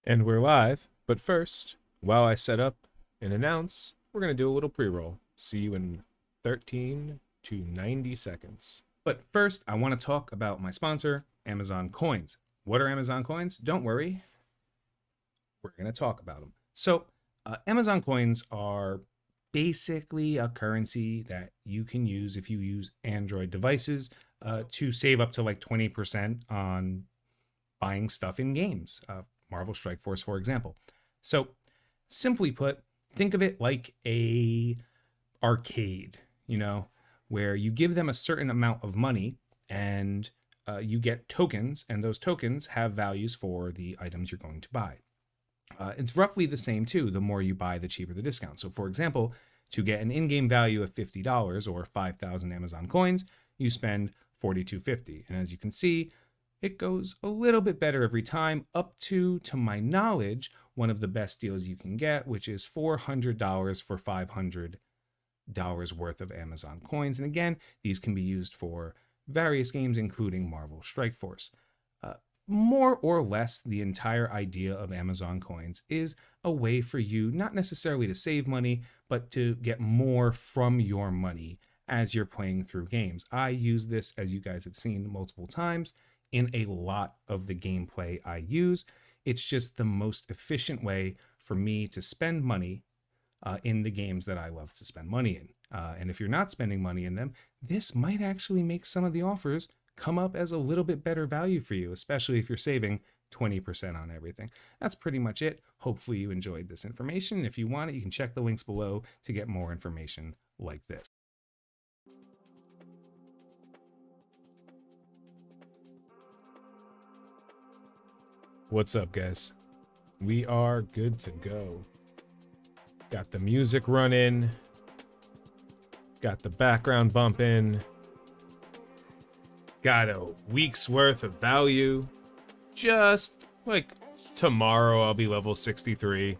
And we're live, but first, while I set up and announce, we're going to do a little pre-roll. See you in 13 to 90 seconds. But first, I want to talk about my sponsor, Amazon Coins. What are Amazon Coins? Don't worry, we're going to talk about them. So, Amazon Coins are basically a currency that you can use if you use Android devices to save up to like 20% on buying stuff in games. Marvel Strike Force, for example. So, simply put, think of it like a arcade, where you give them a certain amount of money and you get tokens, and those tokens have values for the items you're going to buy. It's roughly the same too. The more you buy, the cheaper the discount. So, for example, to get an in-game value of $50 or 5,000 Amazon coins, you spend $42.50. And as you can see, it goes a little bit better every time, up to my knowledge, one of the best deals you can get, which is $400 for $500 worth of Amazon coins. And again, these can be used for various games, including Marvel Strike Force. More or less, the entire idea of Amazon coins is a way for you not necessarily to save money, but to get more from your money as you're playing through games. I use this, as you guys have seen multiple times, in a lot of the gameplay I use. It's just the most efficient way for me to spend money in the games that I love to spend money in. And if you're not spending money in them, this might actually make some of the offers come up as a little bit better value for you, especially if you're saving 20% on everything. That's pretty much it. Hopefully you enjoyed this information. If you want it, you can check the links below to get more information like this. What's up, guys? We are good to go. Got the music running. Got the background bumping. Got a week's worth of value. Just like tomorrow, I'll be level 63.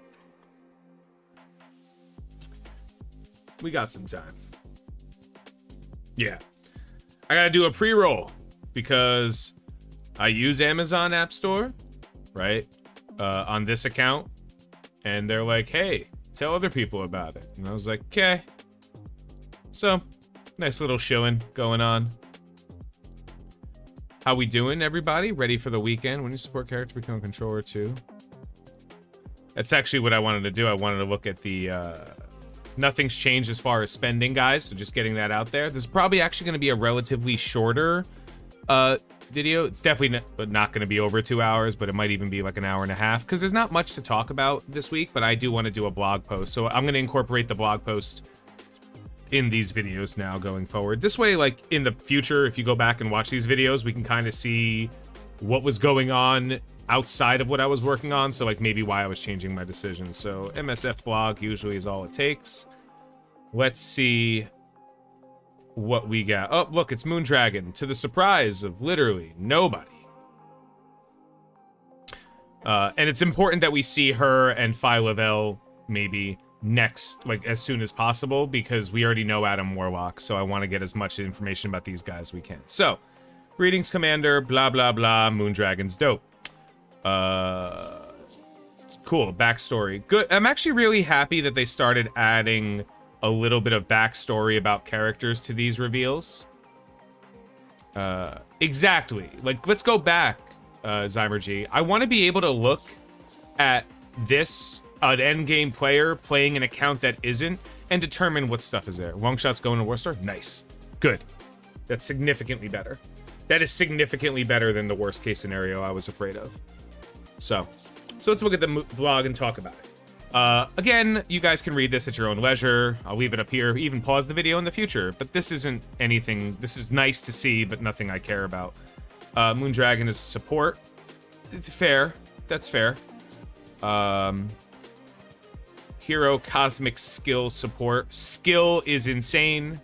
We got some time. Yeah. I gotta do a pre-roll because I use Amazon App Store, right, on this account, and they're like, hey, tell other people about it. And I was like, okay. So, nice little showing going on. How we doing, everybody? Ready for the weekend? When you support character, become a controller too. That's actually what I wanted to do. I wanted to look at the nothing's changed as far as spending, guys, so just getting that out there. This is probably actually going to be a relatively shorter video. It's definitely not going to be over 2 hours, but it might even be like an hour and a half because there's not much to talk about this week, but I do want to do a blog post. So I'm going to incorporate the blog post in these videos now going forward. This way, like in the future, if you go back and watch these videos, we can kind of see what was going on outside of what I was working on. So like maybe why I was changing my decisions. So MSF blog usually is all it takes. Let's see what we got. Oh, look, it's Moondragon, to the surprise of literally nobody. And it's important that we see her and Phi Lavelle maybe next, like as soon as possible, because we already know Adam Warlock, so I want to get as much information about these guys as we can. So, greetings, Commander, blah, blah, blah, Moondragon's dope. Cool, backstory. Good. I'm actually really happy that they started adding a little bit of backstory about characters to these reveals. Exactly. Like, let's go back, Zymerg. I want to be able to look at this, an endgame player playing an account that isn't, and determine what stuff is there. Long shots going to Warstar? Nice. Good. That's significantly better. That is significantly better than the worst case scenario I was afraid of. So let's look at the blog and talk about it. Again, you guys can read this at your own leisure. I'll leave it up here, even pause the video in the future, but this isn't anything. This is nice to see, but nothing I care about. Moondragon is support. Fair. That's fair. Hero cosmic skill support. Skill is insane.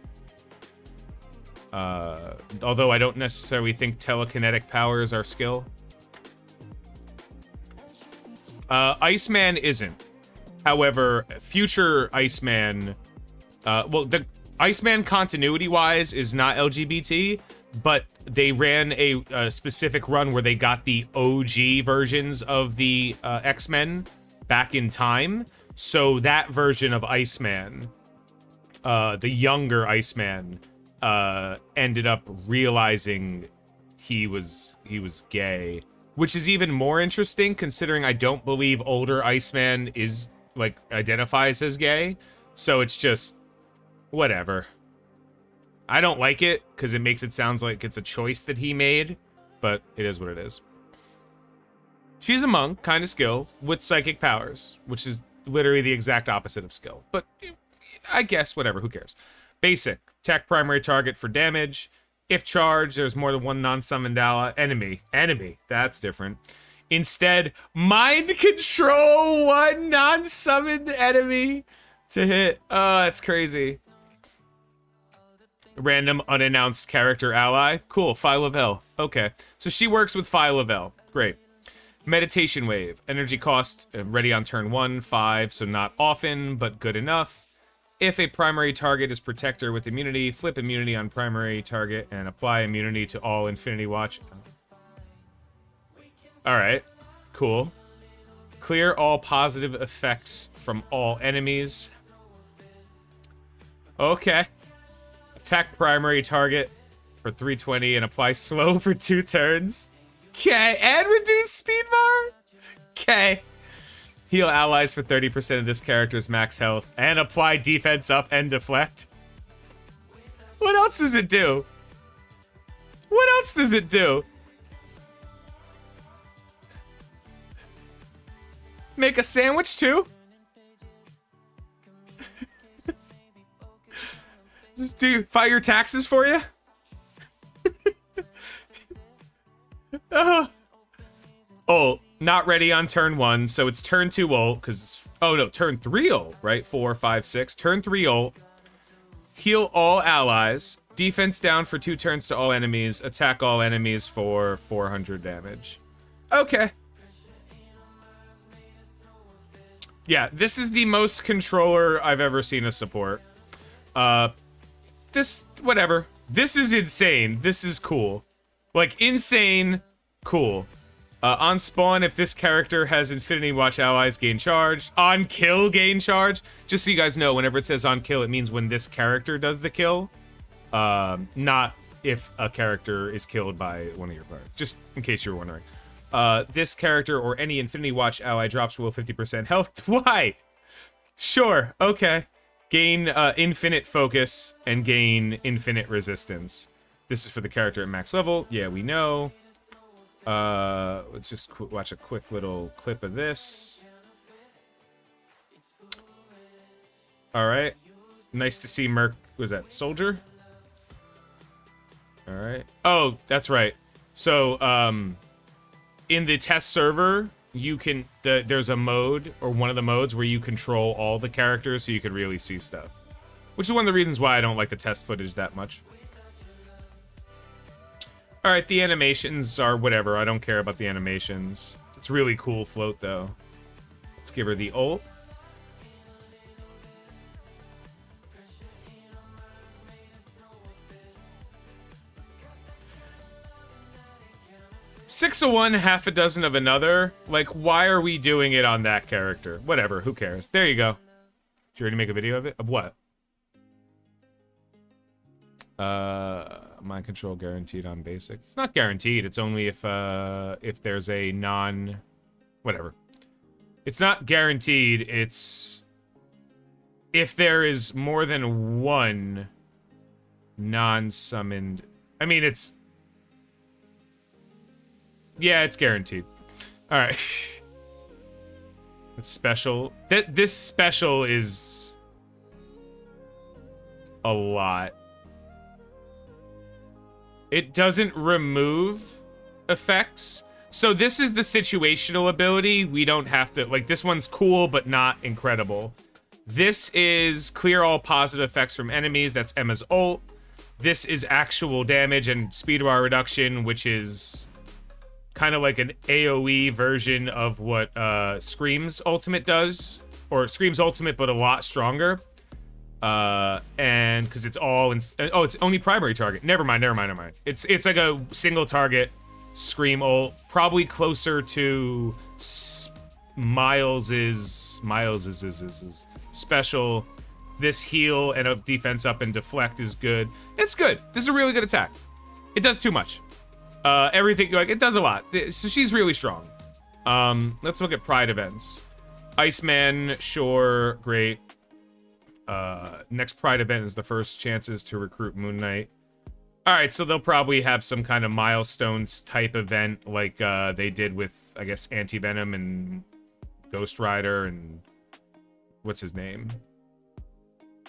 Although I don't necessarily think telekinetic powers are skill. Iceman isn't. However, future Iceman, well, the Iceman continuity-wise is not LGBT, but they ran a specific run where they got the OG versions of the X-Men back in time. So that version of Iceman, the younger Iceman, ended up realizing he was gay, which is even more interesting considering I don't believe older Iceman is like identifies as gay. So it's just whatever. I don't like it because it makes it sound like it's a choice that he made, but it is what it is. She's a monk, kind of skill, with psychic powers, which is literally the exact opposite of skill. But I guess whatever, who cares? Basic, attack primary target for damage. If charged, there's more than one non-summoned enemy. That's different. Instead, mind control one non-summoned enemy to hit. Oh, that's crazy. Random unannounced character ally. Cool, File of Hell. Okay, so she works with File of Hell. Great. Meditation Wave. Energy cost, ready on turn 1, 5, so not often, but good enough. If a primary target is protector with immunity, flip immunity on primary target and apply immunity to all Infinity Watch. Alright, cool. Clear all positive effects from all enemies. Okay. Attack primary target for 320 and apply slow for 2 turns. Okay, and reduce speed bar. Okay. Heal allies for 30% of this character's max health and apply defense up and deflect. What else does it do? What else does it do? Make a sandwich too? Do you file your taxes for you? Oh, not ready on turn 1, so it's turn 2 ult, because it's... Oh, no, turn 3 ult, right? 4, 5, 6. Turn 3 ult. Heal all allies. Defense down for 2 turns to all enemies. Attack all enemies for 400 damage. Okay. Yeah, this is the most controller I've ever seen a support. Whatever. This is insane. This is cool. Like, insane, cool. On spawn, if this character has Infinity Watch allies, gain charge. On kill, gain charge. Just so you guys know, whenever it says on kill, it means when this character does the kill. Not if a character is killed by one of your players. Just in case you're wondering. This character or any Infinity Watch ally drops below 50% health. Why? Sure, okay. Gain infinite focus and gain infinite resistance. This is for the character at max level. Yeah, we know. Let's just watch a quick little clip of this. All right. Nice to see Merc. Was that Soldier? All right. Oh, that's right. So, in the test server, you can there's a mode or one of the modes where you control all the characters so you can really see stuff, which is one of the reasons why I don't like the test footage that much. All right, the animations are whatever. I don't care about the animations. It's really cool float though. Let's give her the ult. Six of one, half a dozen of another. Like, why are we doing it on that character? Whatever, who cares? There you go. Did you already make a video of it? Of what? Mind control guaranteed on basic. It's not guaranteed. It's only if there's a non... Whatever. It's not guaranteed. It's... if there is more than one non-summoned... I mean, it's... Yeah, it's guaranteed. All right. It's special. This special is a lot. It doesn't remove effects. So this is the situational ability. We don't have to... Like, this one's cool, but not incredible. This is clear all positive effects from enemies. That's Emma's ult. This is actual damage and speed bar reduction, which is... kind of like an AoE version of what Scream's ultimate does. Or Scream's ultimate, but a lot stronger. And because it's all in, oh, it's only primary target. Never mind. It's like a single target scream ult, probably closer to Miles's special. This heal and a defense up and deflect is good. It's good. This is a really good attack. It does too much. Everything, like, it does a lot. So she's really strong. Let's look at Pride events. Iceman, sure, great. Next Pride event is the first chances to recruit Moon Knight. Alright, so they'll probably have some kind of milestones type event like they did with, I guess, Anti-Venom and Ghost Rider and what's his name?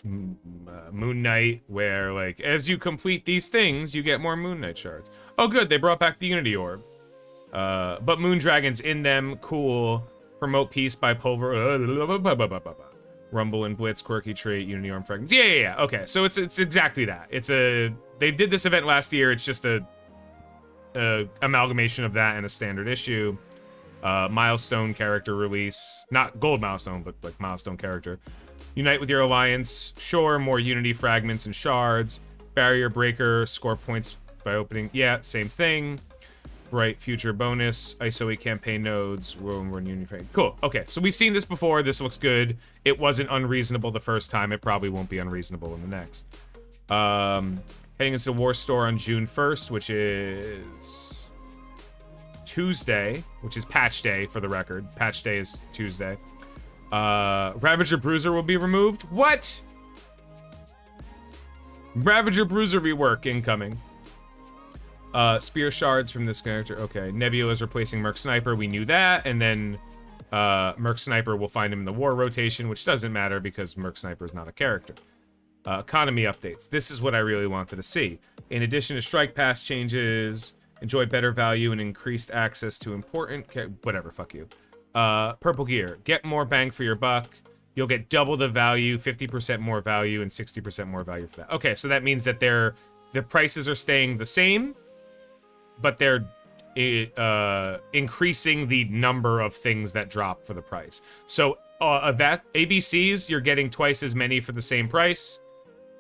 Moon Knight, where, like, as you complete these things, you get more Moon Knight shards. Oh, good, they brought back the Unity Orb. But Moon Dragon's in them, cool. Promote peace by Rumble and Blitz, quirky trait, Unity Arm fragments. Yeah. Okay, so it's exactly that. They did this event last year. It's just a amalgamation of that and a standard issue. Milestone character release, not gold milestone, but like milestone character. Unite with your alliance. Sure, more Unity fragments and shards. Barrier breaker, score points by opening. Yeah, same thing. Bright future bonus. ISO campaign nodes. We're in Unity fragment. Cool. Okay, so we've seen this before. This looks good. It wasn't unreasonable the first time. It probably won't be unreasonable in the next. Heading into the War Store on June 1st, which is Tuesday, which is patch day for the record. Patch day is Tuesday. Ravager Bruiser will be removed. What? Ravager Bruiser rework incoming. Spear shards from this character. Okay, Nebula is replacing Merc Sniper. We knew that. And then Merc Sniper will find him in the war rotation, which doesn't matter because Merc Sniper is not a character. Economy updates. This is what I really wanted to see. In addition to Strike Pass changes, enjoy better value and increased access to important... whatever, fuck you. Purple gear. Get more bang for your buck. You'll get double the value, 50% more value, and 60% more value for that. Okay, so that means that the prices are staying the same, but they're increasing the number of things that drop for the price. So that ABCs, you're getting twice as many for the same price.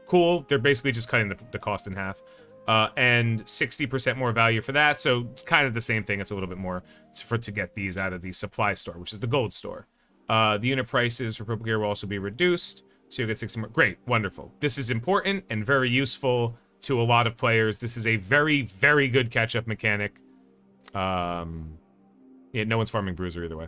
Cool. They're basically just cutting the cost in half. And 60% more value for that. So it's kind of the same thing. It's a little bit more to get these out of the supply store, which is the gold store. The unit prices for purple gear will also be reduced. So you'll get 60 more. Great. Wonderful. This is important and very useful to a lot of players. This is a very, very good catch-up mechanic. Yeah, no one's farming Bruiser either way.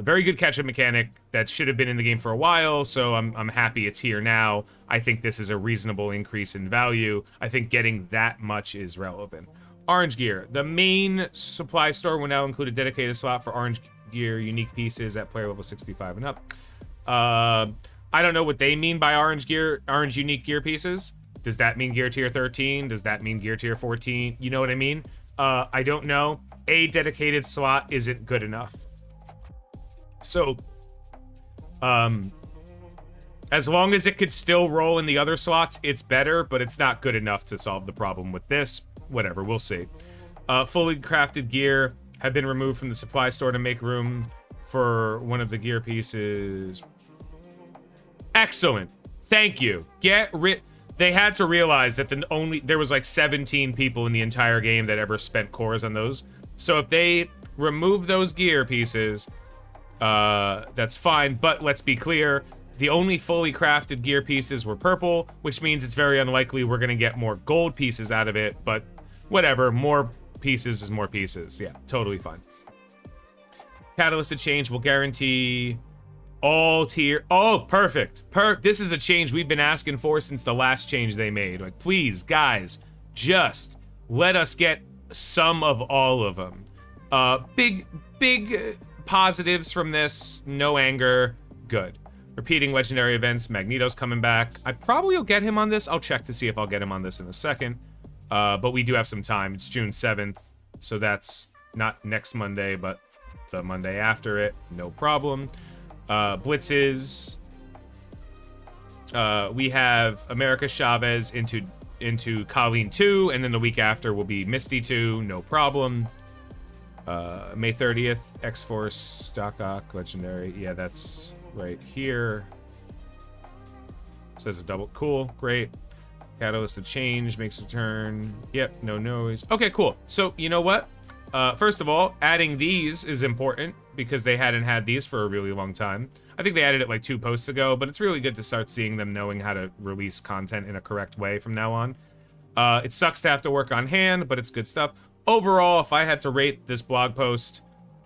Very good catch-up mechanic that should have been in the game for a while, so I'm happy it's here now. I think this is a reasonable increase in value. I think getting that much is relevant. Orange gear. The main supply store will now include a dedicated slot for orange gear unique pieces at player level 65 and up. I don't know what they mean by orange unique gear pieces. Does that mean gear tier 13? Does that mean gear tier 14? You know what I mean? I don't know. A dedicated slot isn't good enough. So, as long as it could still roll in the other slots, it's better, but it's not good enough to solve the problem with this. Whatever, we'll see. Fully crafted gear have been removed from the supply store to make room for one of the gear pieces. Excellent. Thank you. They had to realize that there was like 17 people in the entire game that ever spent cores on those. So if they remove those gear pieces, that's fine, but let's be clear, the only fully crafted gear pieces were purple, which means it's very unlikely we're gonna get more gold pieces out of it, but whatever, more pieces is more pieces. Yeah, totally fine. Catalyst change will guarantee all tier. Oh, perfect. This is a change we've been asking for since the last change they made. Like, please, guys, just let us get some of all of them. Big positives from this. No anger. Good. Repeating legendary events. Magneto's coming back. I probably will get him on this. I'll check to see if I'll get him on this in a second. But we do have some time. It's June 7th. So that's not next Monday, but the Monday after it. No problem. Blitzes. We have America Chavez into Colleen 2, and then the week after will be Misty 2. No problem. May 30th, X-Force, Stock Legendary. Yeah, that's right here. Says a double. Cool. Great. Catalyst of change makes a turn. Yep. No noise. Okay, cool. So you know what? First of all, adding these is important because they hadn't had these for a really long time. I think they added it like 2 posts ago, but it's really good to start seeing them knowing how to release content in a correct way from now on. It sucks to have to work on hand, but it's good stuff. Overall, if I had to rate this blog post,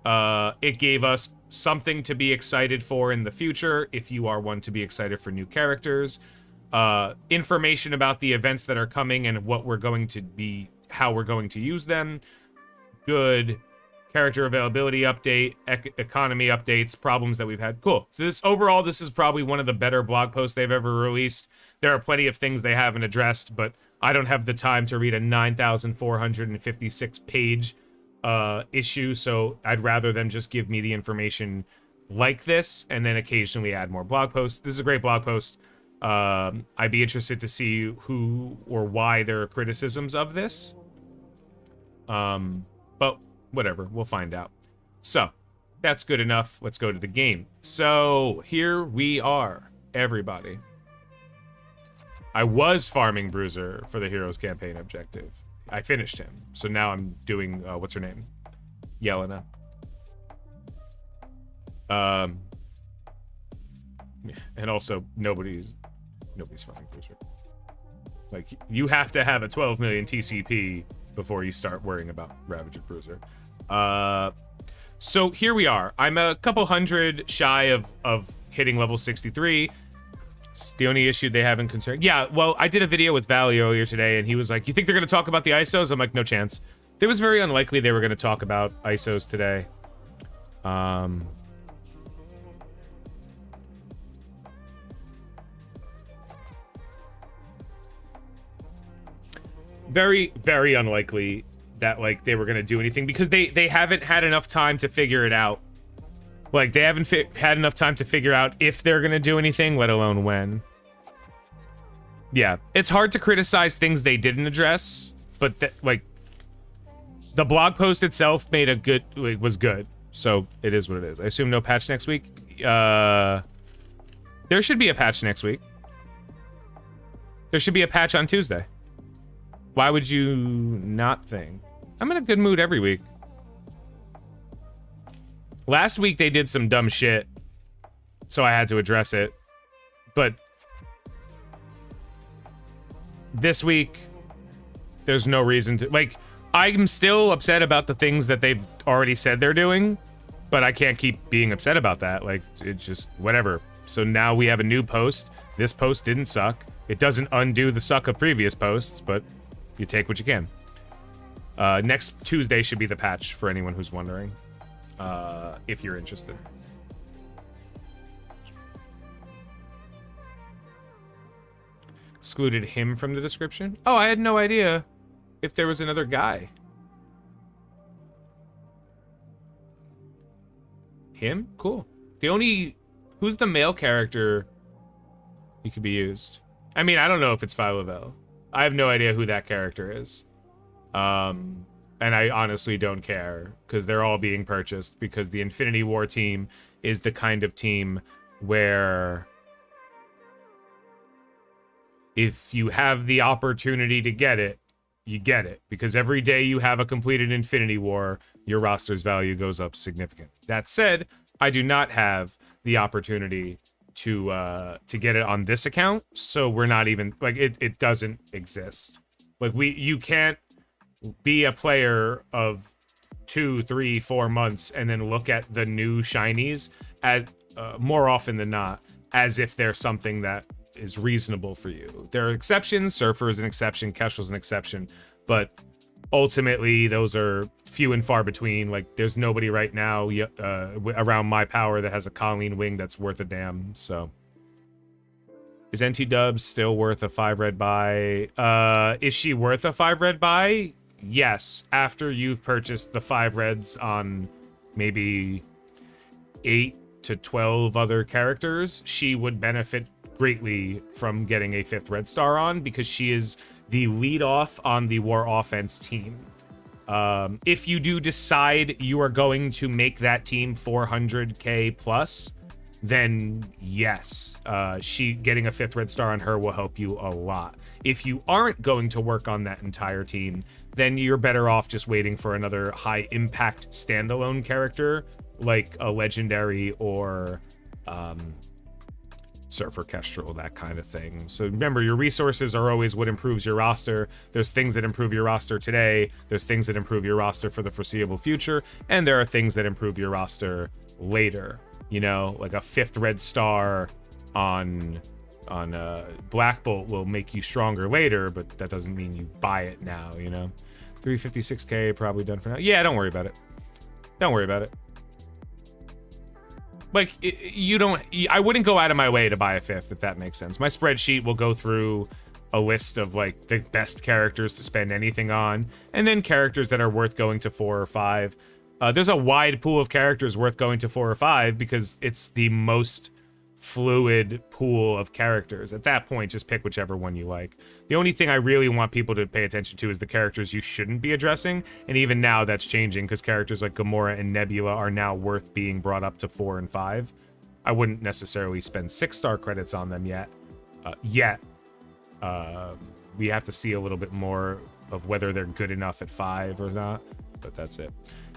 it gave us something to be excited for in the future, if you are one to be excited for new characters. Information about the events that are coming and what we're going to be, how we're going to use them. Good character availability update, economy updates, problems that we've had. Cool. So this overall, this is probably one of the better blog posts they've ever released. There are plenty of things they haven't addressed, but I don't have the time to read a 9,456 page issue, so I'd rather them just give me the information like this and then occasionally add more blog posts. This is a great blog post. I'd be interested to see who or why there are criticisms of this. But whatever, we'll find out. So, that's good enough. Let's go to the game. So, here we are, everybody. I was farming Bruiser for the Heroes Campaign objective. I finished him. So now I'm doing, what's her name? Yelena. And also, nobody's farming Bruiser. Like, you have to have a 12 million TCP before you start worrying about Ravager Bruiser. So here we are. I'm a couple hundred shy of hitting level 63. It's the only issue they haven't concerned. Yeah, well, I did a video with Valley earlier today, and he was like, you think they're going to talk about the ISOs? I'm like, no chance. It was very unlikely they were going to talk about ISOs today. Very, very unlikely that, like, they were going to do anything because they haven't had enough time to figure it out. Like, they haven't had enough time to figure out if they're going to do anything, let alone when. Yeah, it's hard to criticize things they didn't address, but, like, the blog post itself made a good, was good. So, it is what it is. I assume no patch next week. There should be a patch next week. There should be a patch on Tuesday. Why would you not think? I'm in a good mood every week. Last week they did some dumb shit, so I had to address it. But this week, there's no reason to, like, I'm still upset about the things that they've already said they're doing, but I can't keep being upset about that. Like, it's just whatever. So now we have a new post. This post didn't suck. It doesn't undo the suck of previous posts, but you take what you can. Next Tuesday should be the patch for anyone who's wondering, if you're interested. Excluded him from the description? Oh, I had no idea if there was another guy. Him? Cool. The only... Who's the male character he could be used? I mean, I don't know if it's Phylavel. I have no idea who that character is. And I honestly don't care, because they're all being purchased, because the Infinity War team is the kind of team where if you have the opportunity to get it, you get it. Because every day you have a completed Infinity War, your roster's value goes up significantly. That said, I do not have the opportunity to get it on this account, so we're not even, like, it doesn't exist. Like, you can't be a player of 2, 3, 4 months and then look at the new shinies at more often than not as if they're something that is reasonable for you. There are exceptions. Surfer is an exception. Kestrel's an exception, but ultimately those are few and far between. Like, there's nobody right now around my power that has a Colleen wing that's worth a damn. So is NT Dubs still worth a 5 red buy? Is she worth a 5 red buy? Yes, after you've purchased the 5 reds on maybe 8 to 12 other characters, she would benefit greatly from getting a 5th red star on, because she is the lead off on the war offense team. If you do decide you are going to make that team 400k plus, then yes, she getting a 5th red star on her will help you a lot. If you aren't going to work on that entire team, then you're better off just waiting for another high impact standalone character like a legendary or Surfer Kestrel, that kind of thing. So remember, your resources are always what improves your roster. There's things that improve your roster today, there's things that improve your roster for the foreseeable future, and there are things that improve your roster later. You know, like a 5th red star on Black Bolt will make you stronger later, but that doesn't mean you buy it now, you know? 356k probably done for now. Yeah, don't worry about it. Don't worry about it. Like, I wouldn't go out of my way to buy a 5th, if that makes sense. My spreadsheet will go through a list of, like, the best characters to spend anything on, and then characters that are worth going to 4 or 5. There's a wide pool of characters worth going to 4 or 5 because it's the most fluid pool of characters. At that point, just pick whichever one you like. The only thing I really want people to pay attention to is the characters you shouldn't be addressing, and even now that's changing because characters like Gamora and Nebula are now worth being brought up to 4 and 5. I wouldn't necessarily spend 6-star credits on them yet. We have to see a little bit more of whether they're good enough at 5 or not, but that's it.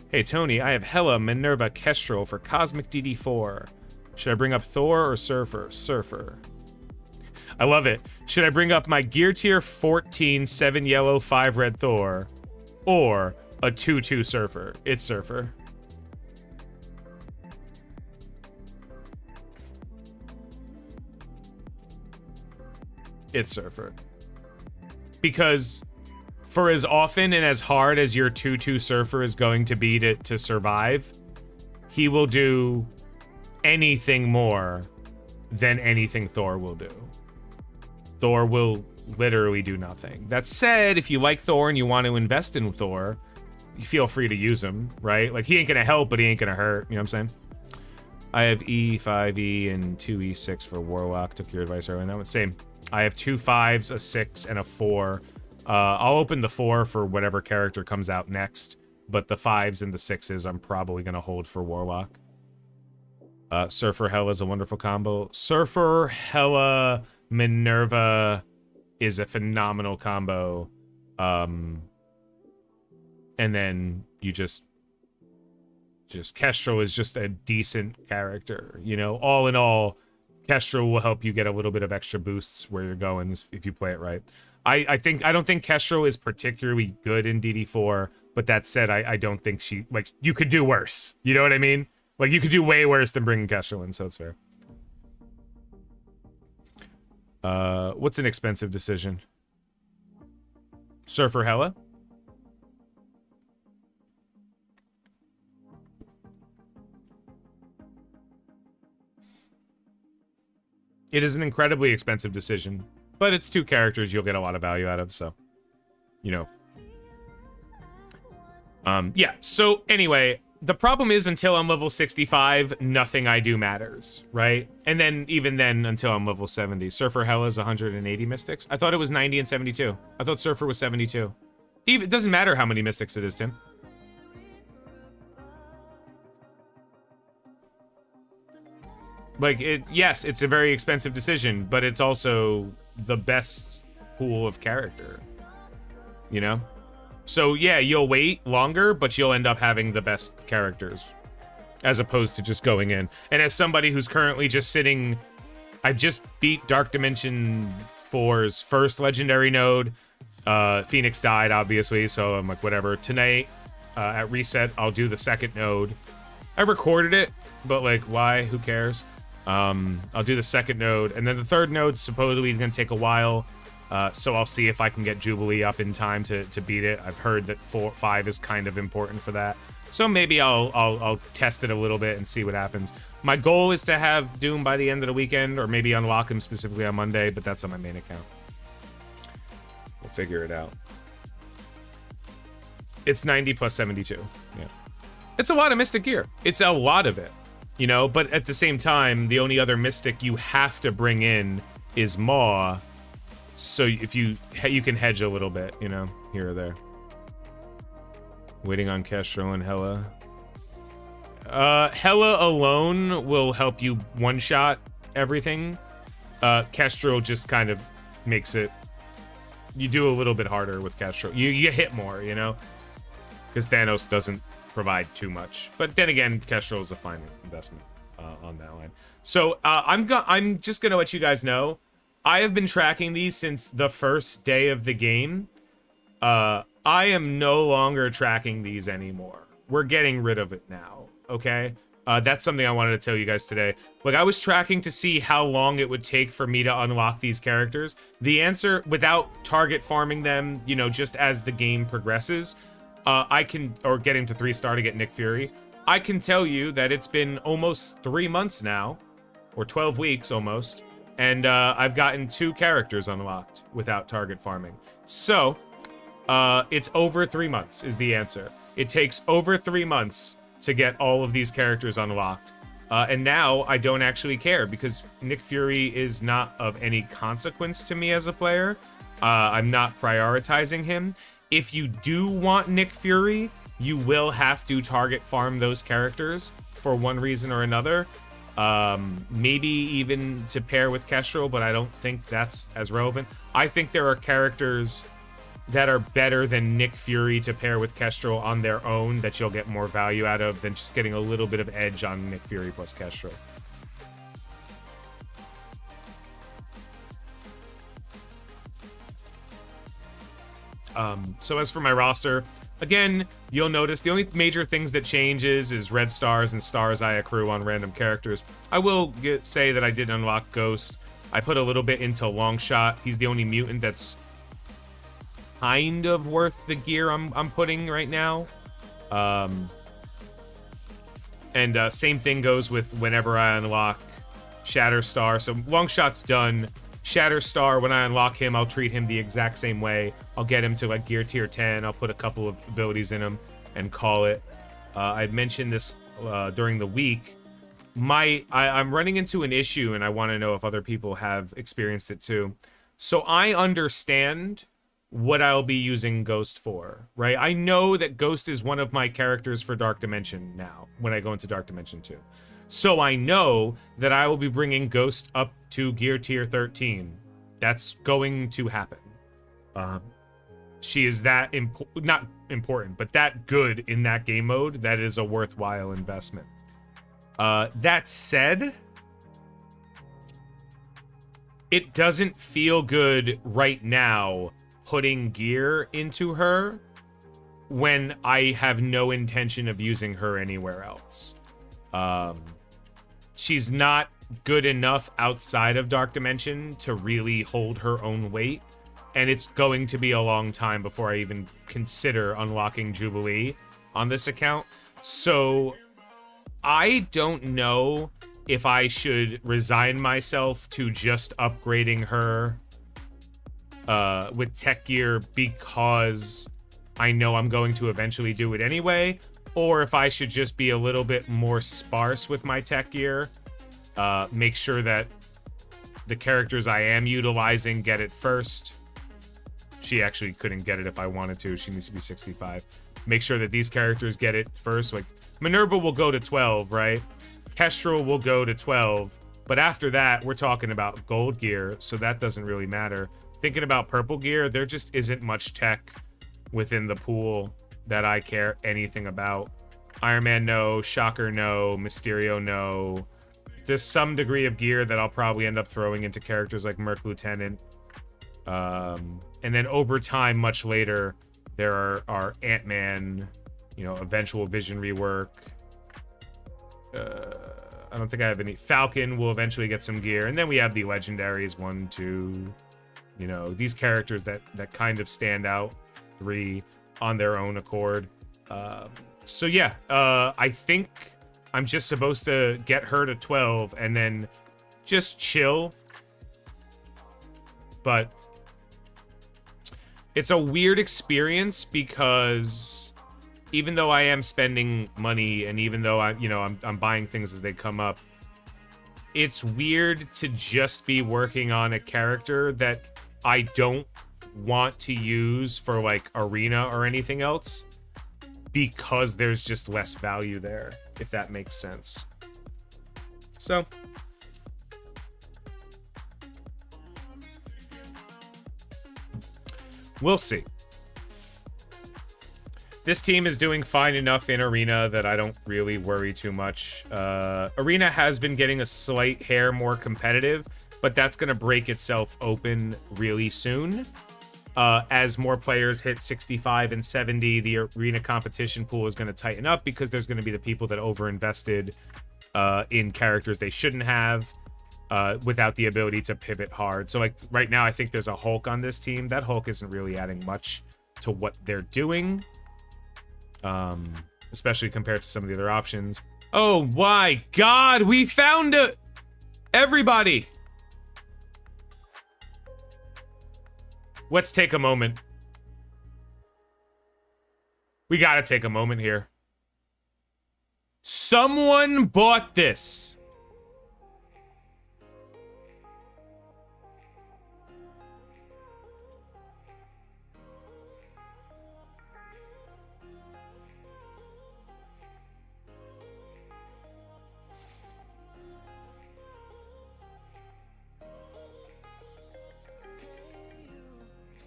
Hey Tony, I have Hela, Minerva, Kestrel for Cosmic DD4. Should I bring up Thor or Surfer? Surfer. I love it. Should I bring up my Gear Tier 14, 7 yellow, 5 red Thor? Or a 2-2 Surfer? It's Surfer. It's Surfer. Because for as often and as hard as your 2-2 Surfer is going to be to survive, he will do anything more than anything Thor will do. Thor will literally do nothing. That said, if you like Thor and you want to invest in Thor, you feel free to use him, right? Like, he ain't gonna help, but he ain't gonna hurt, you know what I'm saying? I have E5E and 2 E6 for Warlock. Took your advice earlier. That was same. I have 2 5s, a 6, and a 4. I'll open the 4 for whatever character comes out next, but the 5s and the 6s I'm probably gonna hold for Warlock. Surfer Hela is a wonderful combo. Surfer Hela Minerva is a phenomenal combo. And then you just Kestrel is just a decent character. You know, all in all, Kestrel will help you get a little bit of extra boosts where you're going if you play it right. I don't think Kestrel is particularly good in DD4, but that said, I don't think you could do worse. You know what I mean? Like, you could do way worse than bringing Kestrel in, so it's fair. What's an expensive decision? Surfer Hela? It is an incredibly expensive decision, but it's 2 characters you'll get a lot of value out of, so, you know. Yeah, so anyway, the problem is until I'm level 65, nothing I do matters, right? And then, even then, until I'm level 70. Surfer Hela is 180 mystics. I thought it was 90 and 72. I thought Surfer was 72. It doesn't matter how many mystics it is, Tim. Like, yes, it's a very expensive decision, but it's also the best pool of character, you know? So yeah, you'll wait longer, but you'll end up having the best characters as opposed to just going in. And as somebody who's currently just sitting, I just beat Dark Dimension 4's first legendary node. Phoenix died, obviously, so I'm like, whatever. Tonight, at reset, I'll do the second node. I recorded it, but like, why? Who cares? I'll do the second node, and then the third node supposedly is going to take a while. So I'll see if I can get Jubilee up in time to beat it. I've heard that 5 is kind of important for that. So maybe I'll test it a little bit and see what happens. My goal is to have Doom by the end of the weekend, or maybe unlock him specifically on Monday, but that's on my main account. We'll figure it out. It's 90 plus 72. Yeah. It's a lot of Mystic gear. It's a lot of it, you know, but at the same time, the only other Mystic you have to bring in is Maw. So if you can hedge a little bit, you know, here or there. Waiting on Kestrel and Hela. Hella alone will help you one-shot everything. Kestrel just kind of makes it... You do a little bit harder with Kestrel. You hit more, you know? Because Thanos doesn't provide too much. But then again, Kestrel is a fine investment on that line. So I'm just gonna let you guys know, I have been tracking these since the first day of the game. I am no longer tracking these anymore. We're getting rid of it now, okay? That's something I wanted to tell you guys today. Like, I was tracking to see how long it would take for me to unlock these characters. The answer, without target farming them, you know, just as the game progresses, I can, or getting to 3-star to get Nick Fury, I can tell you that it's been almost 3 months now, or 12 weeks almost, and I've gotten 2 characters unlocked without target farming. So, it's over 3 months is the answer. It takes over 3 months to get all of these characters unlocked. And now I don't actually care because Nick Fury is not of any consequence to me as a player. I'm not prioritizing him. If you do want Nick Fury, you will have to target farm those characters for one reason or another. Maybe even to pair with Kestrel, but I don't think that's as relevant. I think there are characters that are better than Nick Fury to pair with Kestrel on their own that you'll get more value out of than just getting a little bit of edge on Nick Fury plus Kestrel. So as for my roster, again, you'll notice the only major things that changes is red stars and stars I accrue on random characters. I will say that I did unlock Ghost. I put a little bit into Longshot. He's the only mutant that's kind of worth the gear I'm putting right now. And same thing goes with whenever I unlock Shatterstar. So Longshot's done. Shatterstar, when I unlock him, I'll treat him the exact same way. I'll get him to like gear tier 10. I'll put a couple of abilities in him and call it. I mentioned this during the week. I'm running into an issue, and I want to know if other people have experienced it too. So I understand what I'll be using Ghost for, right? I know that Ghost is one of my characters for Dark Dimension now, when I go into Dark Dimension 2. So I know that I will be bringing Ghost up to gear tier 13. That's going to happen. She is that, not important, but that good in that game mode, that is a worthwhile investment. That said, it doesn't feel good right now putting gear into her when I have no intention of using her anywhere else. She's not good enough outside of Dark Dimension to really hold her own weight, and it's going to be a long time before I even consider unlocking Jubilee on this account. So I don't know if I should resign myself to just upgrading her with tech gear because I know I'm going to eventually do it anyway, or if I should just be a little bit more sparse with my tech gear, make sure that the characters I am utilizing get it first. She actually couldn't get it if I wanted to. She needs to be 65. Make sure that these characters get it first. Like, Minerva will go to 12, right? Kestrel will go to 12. But after that, we're talking about gold gear, so that doesn't really matter. Thinking about purple gear, there just isn't much tech within the pool that I care anything about. Iron Man, no. Shocker, no. Mysterio, no. There's some degree of gear that I'll probably end up throwing into characters like Merc Lieutenant. And then over time, much later, there are Ant-Man, you know, eventual Vision rework. I don't think I have any. Falcon will eventually get some gear. And then we have the legendaries, 1, 2, you know, these characters that kind of stand out, 3 on their own accord. So yeah, I think I'm just supposed to get her to 12 and then just chill. But it's a weird experience because even though I am spending money and even though I'm buying things as they come up, it's weird to just be working on a character that I don't want to use for like arena or anything else because there's just less value there. if that makes sense. So we'll see. This team is doing fine enough in Arena that I don't really worry too much. Arena has been getting a slight hair more competitive, but that's going to break itself open really soon. As more players hit 65 and 70, the Arena competition pool is going to tighten up because there's going to be the people that overinvested in characters they shouldn't have without the ability to pivot hard. So like right now, I think there's a Hulk on this team. That Hulk isn't really adding much to what they're doing. Especially compared to some of the other options. Oh my god, we found it! Everybody! Let's take a moment. We gotta take a moment here. Someone bought this.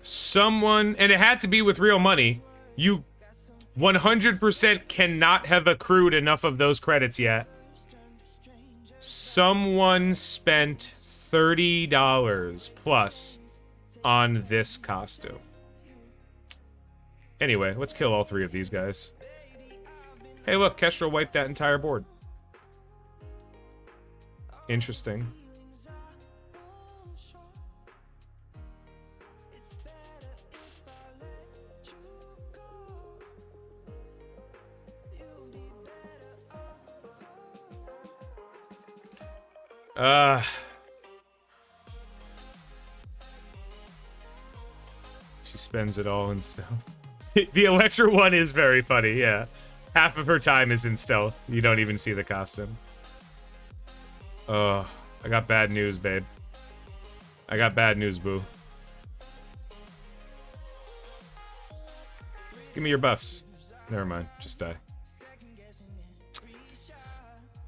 Someone, and it had to be with real money. You 100% cannot have accrued enough of those credits yet. Someone spent $30 plus on this costume. Anyway, let's kill all three of these guys. Hey, look, Kestra wiped that entire board. Interesting. She spends it all in stealth. The Electra one is very funny, yeah. Half of her time is in stealth. You don't even see the costume. I got bad news, babe. I got bad news, boo. Give me your buffs. Never mind, just die.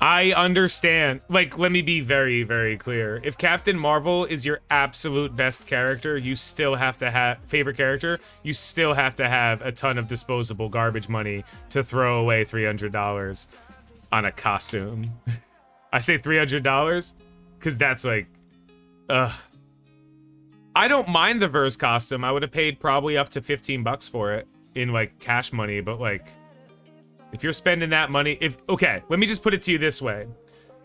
I understand. Like, let me be very, very clear. If Captain Marvel is your absolute best character, you still have to have favorite character. You still have to have a ton of disposable garbage money to throw away $300 on a costume. I say $300 because that's like, I don't mind the Verse costume. I would have paid probably up to $15 for it in like cash money, but like, if you're spending that money, okay, let me just put it to you this way.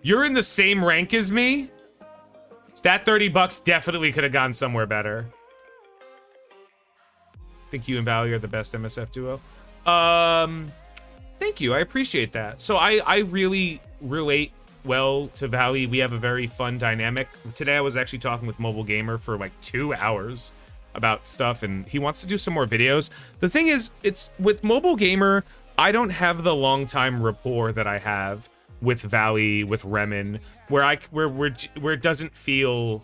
You're in the same rank as me. That $30 definitely could have gone somewhere better. I think you and Valley are the best MSF duo. Thank you, I appreciate that. So I really relate well to Valley. We have a very fun dynamic. Today I was actually talking with Mobile Gamer for like 2 hours about stuff, and he wants to do some more videos. The thing is, it's with Mobile Gamer, I don't have the long time rapport that I have with Valley, with Remen, where it doesn't feel.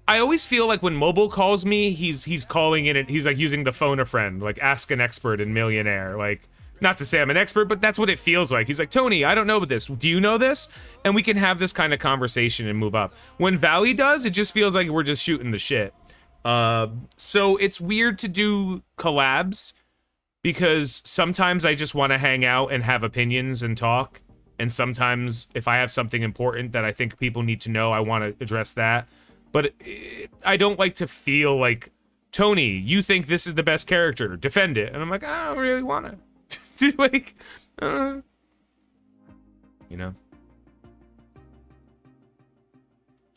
I always feel like when Mobile calls me, he's calling in it. He's like using the phone a friend, like ask an expert in Millionaire. Like, not to say I'm an expert, but that's what it feels like. He's like, Tony, I don't know this. Do you know this? And we can have this kind of conversation and move up. When Valley does, it just feels like we're just shooting the shit. So it's weird to do collabs. Because sometimes I just want to hang out and have opinions and talk. And sometimes if I have something important that I think people need to know, I want to address that. But I don't like to feel like, Tony, you think this is the best character. Defend it. And I'm like, I don't really want to. Like, you know.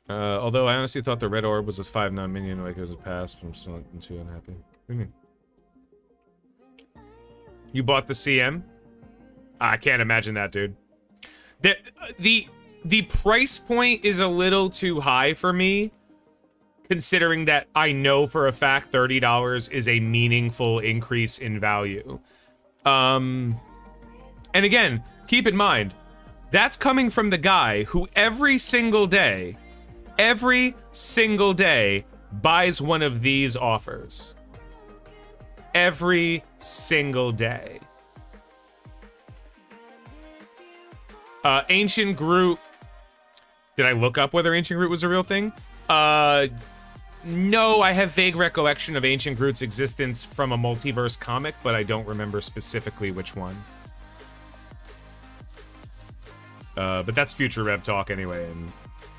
Although I honestly thought the red orb was a 5/9 minion, like it was a pass, but I'm still not too unhappy. What do you mean? You bought the CM? I can't imagine that, dude. The price point is a little too high for me, considering that I know for a fact $30 is a meaningful increase in value. And again, keep in mind, that's coming from the guy who every single day buys one of these offers. Every single day. Ancient Groot. Did I look up whether Ancient Groot was a real thing? No, I have vague recollection of Ancient Groot's existence from a multiverse comic, but I don't remember specifically which one. But that's future Rev talk anyway,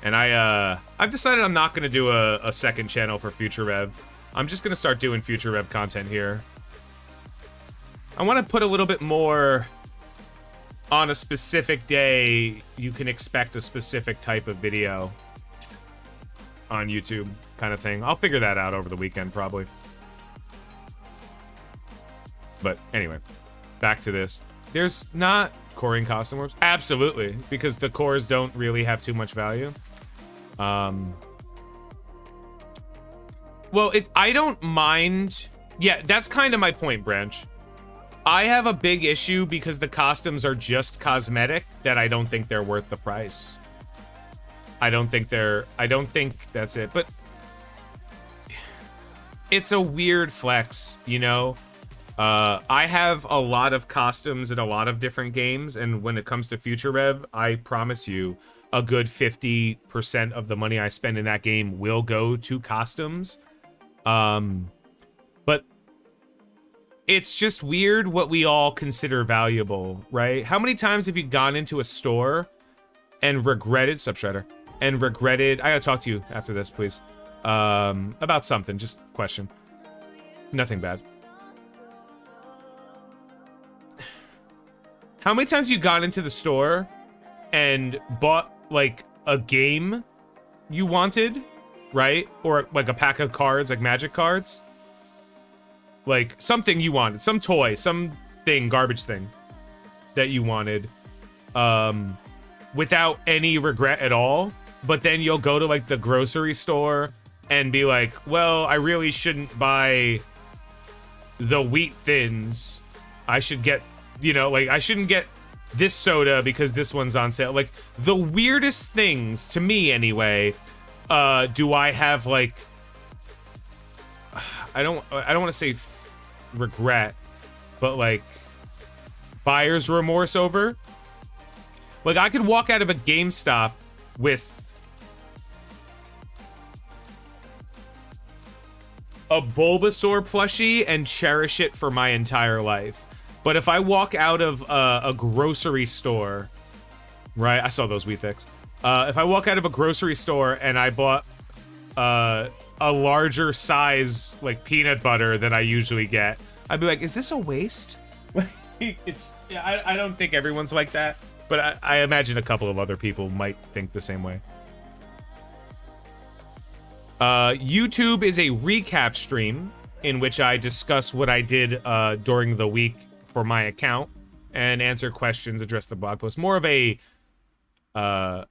and I've decided I'm not gonna do a second channel for future Rev. I'm just gonna start doing future Rev content here. I want to put a little bit more on a specific day. You can expect a specific type of video on YouTube, kind of thing. I'll figure that out over the weekend probably. But anyway, back to this. There's not coring costume wars? Absolutely, because the cores don't really have too much value. Well, I don't mind. Yeah, that's kind of my point, Branch. I have a big issue because the costumes are just cosmetic that I don't think they're worth the price. I don't think that's it, but it's a weird flex, you know? I have a lot of costumes in a lot of different games, and when it comes to Future Rev, I promise you a good 50% of the money I spend in that game will go to costumes. But it's just weird what we all consider valuable, right? How many times have you gone into a store and regretted, Subshredder, and regretted, I gotta talk to you after this, please, about something, just question. Nothing bad. How many times you gone into the store and bought, like, a game you wanted, right? Or, like, a pack of cards, like Magic cards? Like, something you wanted. Some toy, some thing, garbage thing that you wanted. Without any regret at all. But then you'll go to, like, the grocery store and be like, well, I really shouldn't buy the Wheat Thins. I should get... You know, like, I shouldn't get this soda because this one's on sale. Like, the weirdest things, to me anyway, do I have, like... I don't want to say regret, but, like, buyer's remorse over. Like, I could walk out of a GameStop with a Bulbasaur plushie and cherish it for my entire life. But if I walk out of a grocery store, right? I saw those Wheat Thins. If I walk out of a grocery store and I bought a larger size, like, peanut butter than I usually get, I'd be like, is this a waste? I don't think everyone's like that, but I imagine a couple of other people might think the same way. YouTube is a recap stream in which I discuss what I did during the week for my account and answer questions, address the blog post. More of a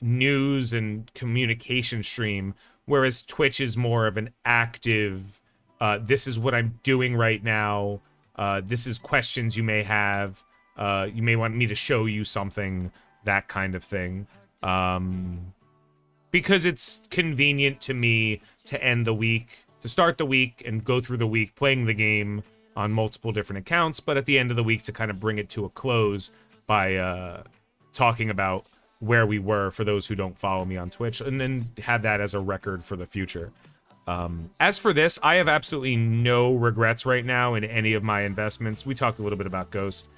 news and communication stream, whereas Twitch is more of an active, this is what I'm doing right now, this is questions you may have, you may want me to show you something, that kind of thing. Because it's convenient to me to end the week, to start the week and go through the week playing the game on multiple different accounts, but at the end of the week to kind of bring it to a close by talking about where we were for those who don't follow me on Twitch, and then have that as a record for the future. As for this, I have absolutely no regrets right now in any of my investments. We talked a little bit about Ghost.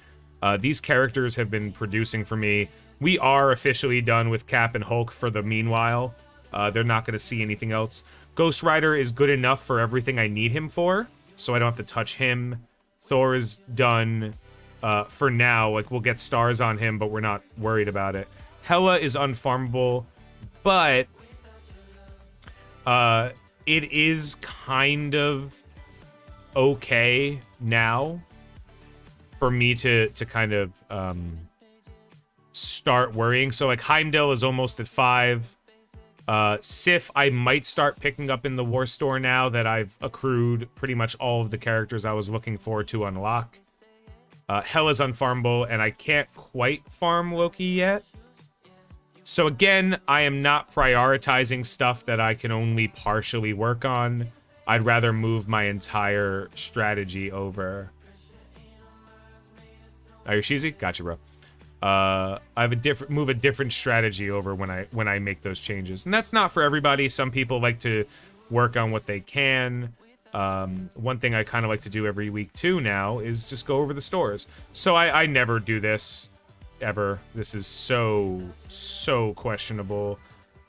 These characters have been producing for me. We are officially done with Cap and Hulk for the meanwhile. They're not going to see anything else. Ghost Rider is good enough for everything I need him for, so I don't have to touch him. Thor is done for now. Like, we'll get stars on him, but we're not worried about it. Hela is unfarmable, but it is kind of okay now for me to kind of start worrying. So, like, Heimdall is almost at 5. Sif, I might start picking up in the War Store now that I've accrued pretty much all of the characters I was looking for to unlock. Hela's unfarmable, and I can't quite farm Loki yet. So again, I am not prioritizing stuff that I can only partially work on. I'd rather move my entire strategy over. Are you cheesy? Gotcha, bro. I have a different strategy over when I make those changes, and that's not for everybody. Some people like to work on what they can. One thing I kind of like to do every week too now is just go over the stores. So I never do this ever. This is so questionable.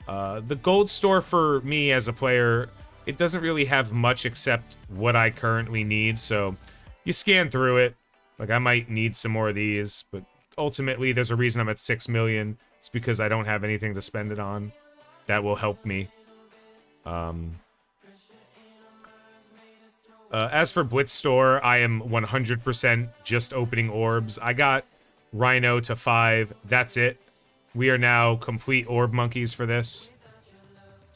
The gold store for me as a player, it doesn't really have much except what I currently need. So you scan through it. Like, I might need some more of these, but ultimately there's a reason I'm at 6 million. It's because I don't have anything to spend it on that will help me. As for Blitz Store, I am 100% just opening orbs. I got Rhino to 5. That's it. We are now complete orb monkeys for this.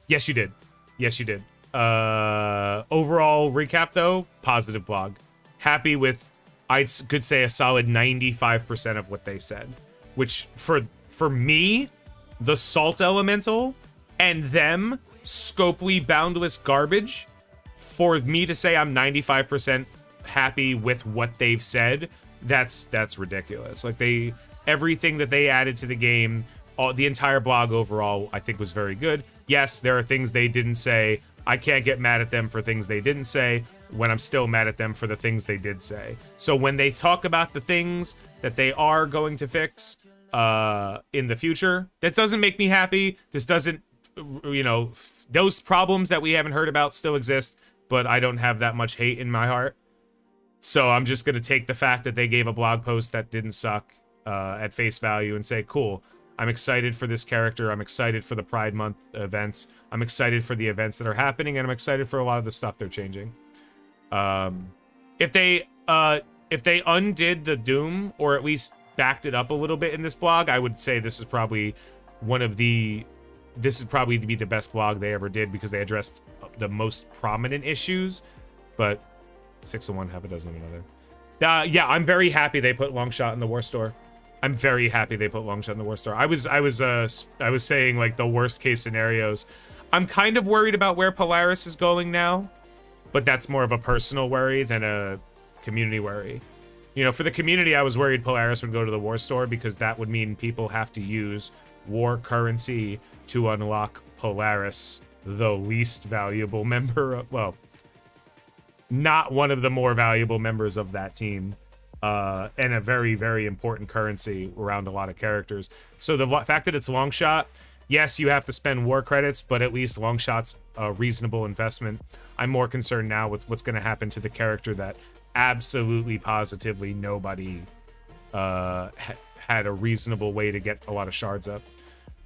Yes, you did. Yes, you did. Overall recap, though, positive blog. Happy with, I could say, a solid 95% of what they said. Which, for me, the Salt Elemental and them, Scopely Boundless garbage, for me to say I'm 95% happy with what they've said, that's ridiculous. Like, everything that they added to the game, the entire blog overall, I think was very good. Yes, there are things they didn't say. I can't get mad at them for things they didn't say when I'm still mad at them for the things they did say. So when they talk about the things that they are going to fix in the future, that doesn't make me happy. This doesn't, you know, those problems that we haven't heard about still exist, but I don't have that much hate in my heart. So I'm just going to take the fact that they gave a blog post that didn't suck at face value and say, cool, I'm excited for this character. I'm excited for the Pride Month events. I'm excited for the events that are happening, and I'm excited for a lot of the stuff they're changing. If they undid the Doom, or at least backed it up a little bit in this blog, I would say this is probably be the best blog they ever did, because they addressed the most prominent issues. But 6 of one, half a dozen of another. Yeah, I'm very happy they put Longshot in the War Store. I'm very happy they put Longshot in the War Store. I was saying, like, the worst case scenarios. I'm kind of worried about where Polaris is going now, but that's more of a personal worry than a community worry. You know, for the community, I was worried Polaris would go to the War Store, because that would mean people have to use war currency to unlock Polaris, the least valuable member of, well, not one of the more valuable members of that team. And a very, very important currency around a lot of characters. So the fact that it's Longshot, yes, you have to spend war credits, but at least Longshot's a reasonable investment. I'm more concerned now with what's going to happen to the character that absolutely, positively nobody had a reasonable way to get a lot of shards up.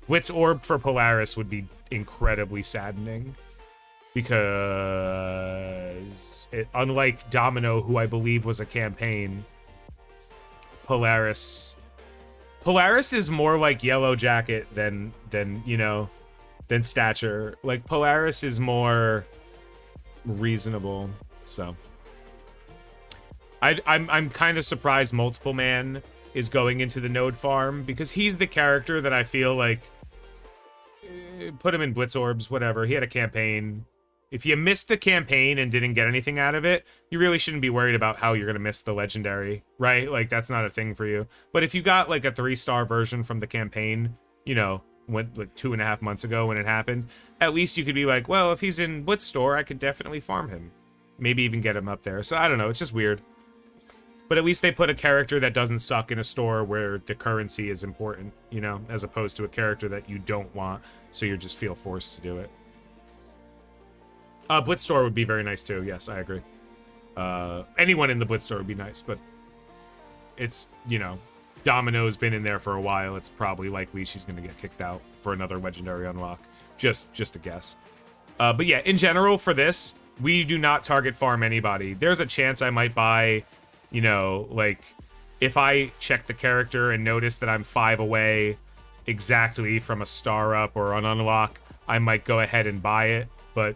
Blitz Orb for Polaris would be incredibly saddening, because unlike Domino, who I believe was a campaign, Polaris is more like Yellow Jacket than Stature. Like, Polaris is more reasonable. So I'm kind of surprised Multiple Man is going into the node farm, because he's the character that I feel like, put him in Blitz Orbs, whatever. He had a campaign. If you missed the campaign and didn't get anything out of it, you really shouldn't be worried about how you're going to miss the legendary, right? Like, that's not a thing for you. But if you got, like, a 3-star version from the campaign, you know, went like 2.5 months ago when it happened, at least you could be like, well, if he's in Blitz Store, I could definitely farm him. Maybe even get him up there. So I don't know. It's just weird. But at least they put a character that doesn't suck in a store where the currency is important, you know, as opposed to a character that you don't want, so you just feel forced to do it. Blitz Store would be very nice too. Yes, I agree. Anyone in the Blitz Store would be nice, but it's, you know, Domino's been in there for a while. It's probably likely she's going to get kicked out for another legendary unlock. Just a guess. But yeah, in general, for this, we do not target farm anybody. There's a chance I might buy, you know, like, if I check the character and notice that I'm 5 away exactly from a star up or an unlock, I might go ahead and buy it. But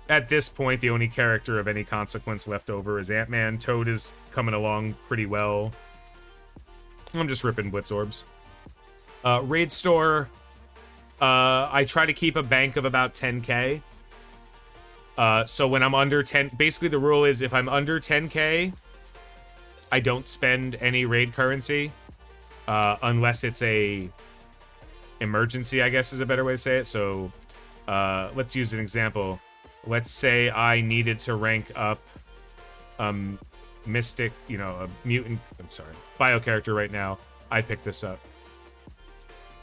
at this point, the only character of any consequence left over is Ant-Man. Toad is coming along pretty well. I'm just ripping Blitz Orbs. Raid Store, I try to keep a bank of about 10k. So when I'm under 10, basically the rule is if I'm under 10k, I don't spend any raid currency. unless it's a emergency, I guess is a better way to say it. So let's use an example. Let's say I needed to rank up Mystic, you know, a mutant, I'm sorry, bio character right now. I pick this up.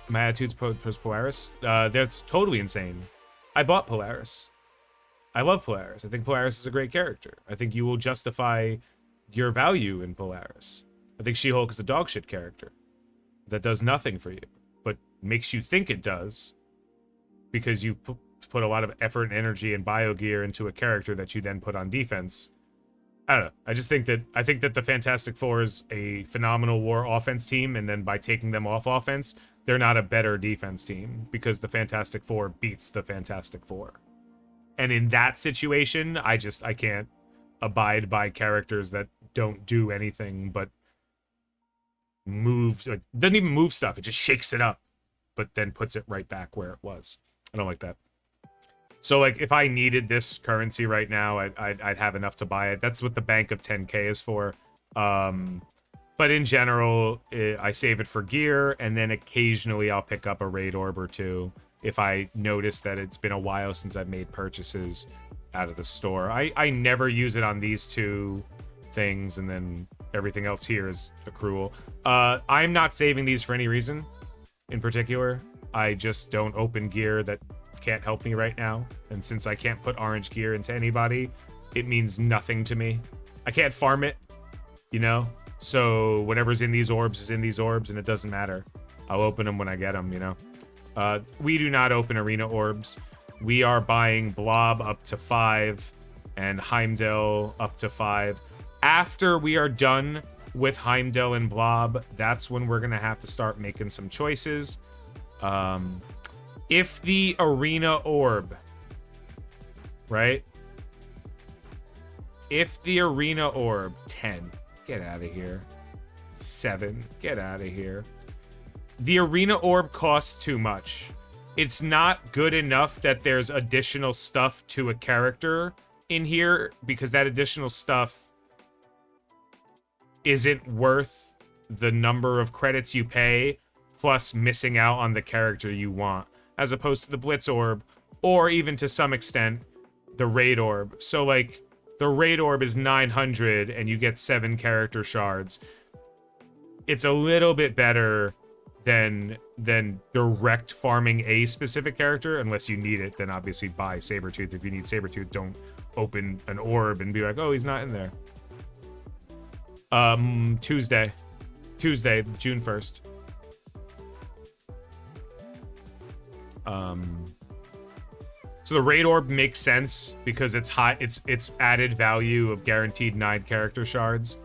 My attitudes towards Polaris? That's totally insane. I bought Polaris. I love Polaris. I think Polaris is a great character. I think you will justify your value in Polaris. I think She-Hulk is a dogshit character that does nothing for you, but makes you think it does because you've put a lot of effort and energy and bio gear into a character that you then put on defense. I don't know. I think that the Fantastic Four is a phenomenal war offense team, and then by taking them off offense, they're not a better defense team because the Fantastic Four beats the Fantastic Four. And in that situation, I can't abide by characters that don't do anything but move. Like, doesn't even move stuff. It just shakes it up, but then puts it right back where it was. I don't like that. So, like, if I needed this currency right now, I'd have enough to buy it. That's what the bank of 10K is for. But in general, I save it for gear, and then occasionally I'll pick up a raid orb or two if I notice that it's been a while since I've made purchases out of the store. I never use it on these two things, and then everything else here is accrual. I'm not saving these for any reason in particular. I just don't open gear that can't help me right now, and since I can't put orange gear into anybody, it means nothing to me. I can't farm it, you know, so whatever's in these orbs is in these orbs, and it doesn't matter. I'll open them when I get them, you know. We do not open arena orbs. We are buying Blob up to 5 and Heimdall up to 5. After we are done with Heimdall and Blob, that's when we're gonna have to start making some choices. If the arena orb, right? If the arena orb, 10, get out of here. 7, get out of here. The arena orb costs too much. It's not good enough that there's additional stuff to a character in here, because that additional stuff isn't worth the number of credits you pay, plus missing out on the character you want, as opposed to the Blitz Orb, or even to some extent, the Raid Orb. So, like, the Raid Orb is 900, and you get 7 character shards. It's a little bit better than direct farming a specific character, unless you need it, then obviously buy Sabretooth. If you need Sabretooth, don't open an orb and be like, oh, he's not in there. Tuesday, June 1st. So the raid orb makes sense because it's high, it's added value of guaranteed 9 character shards.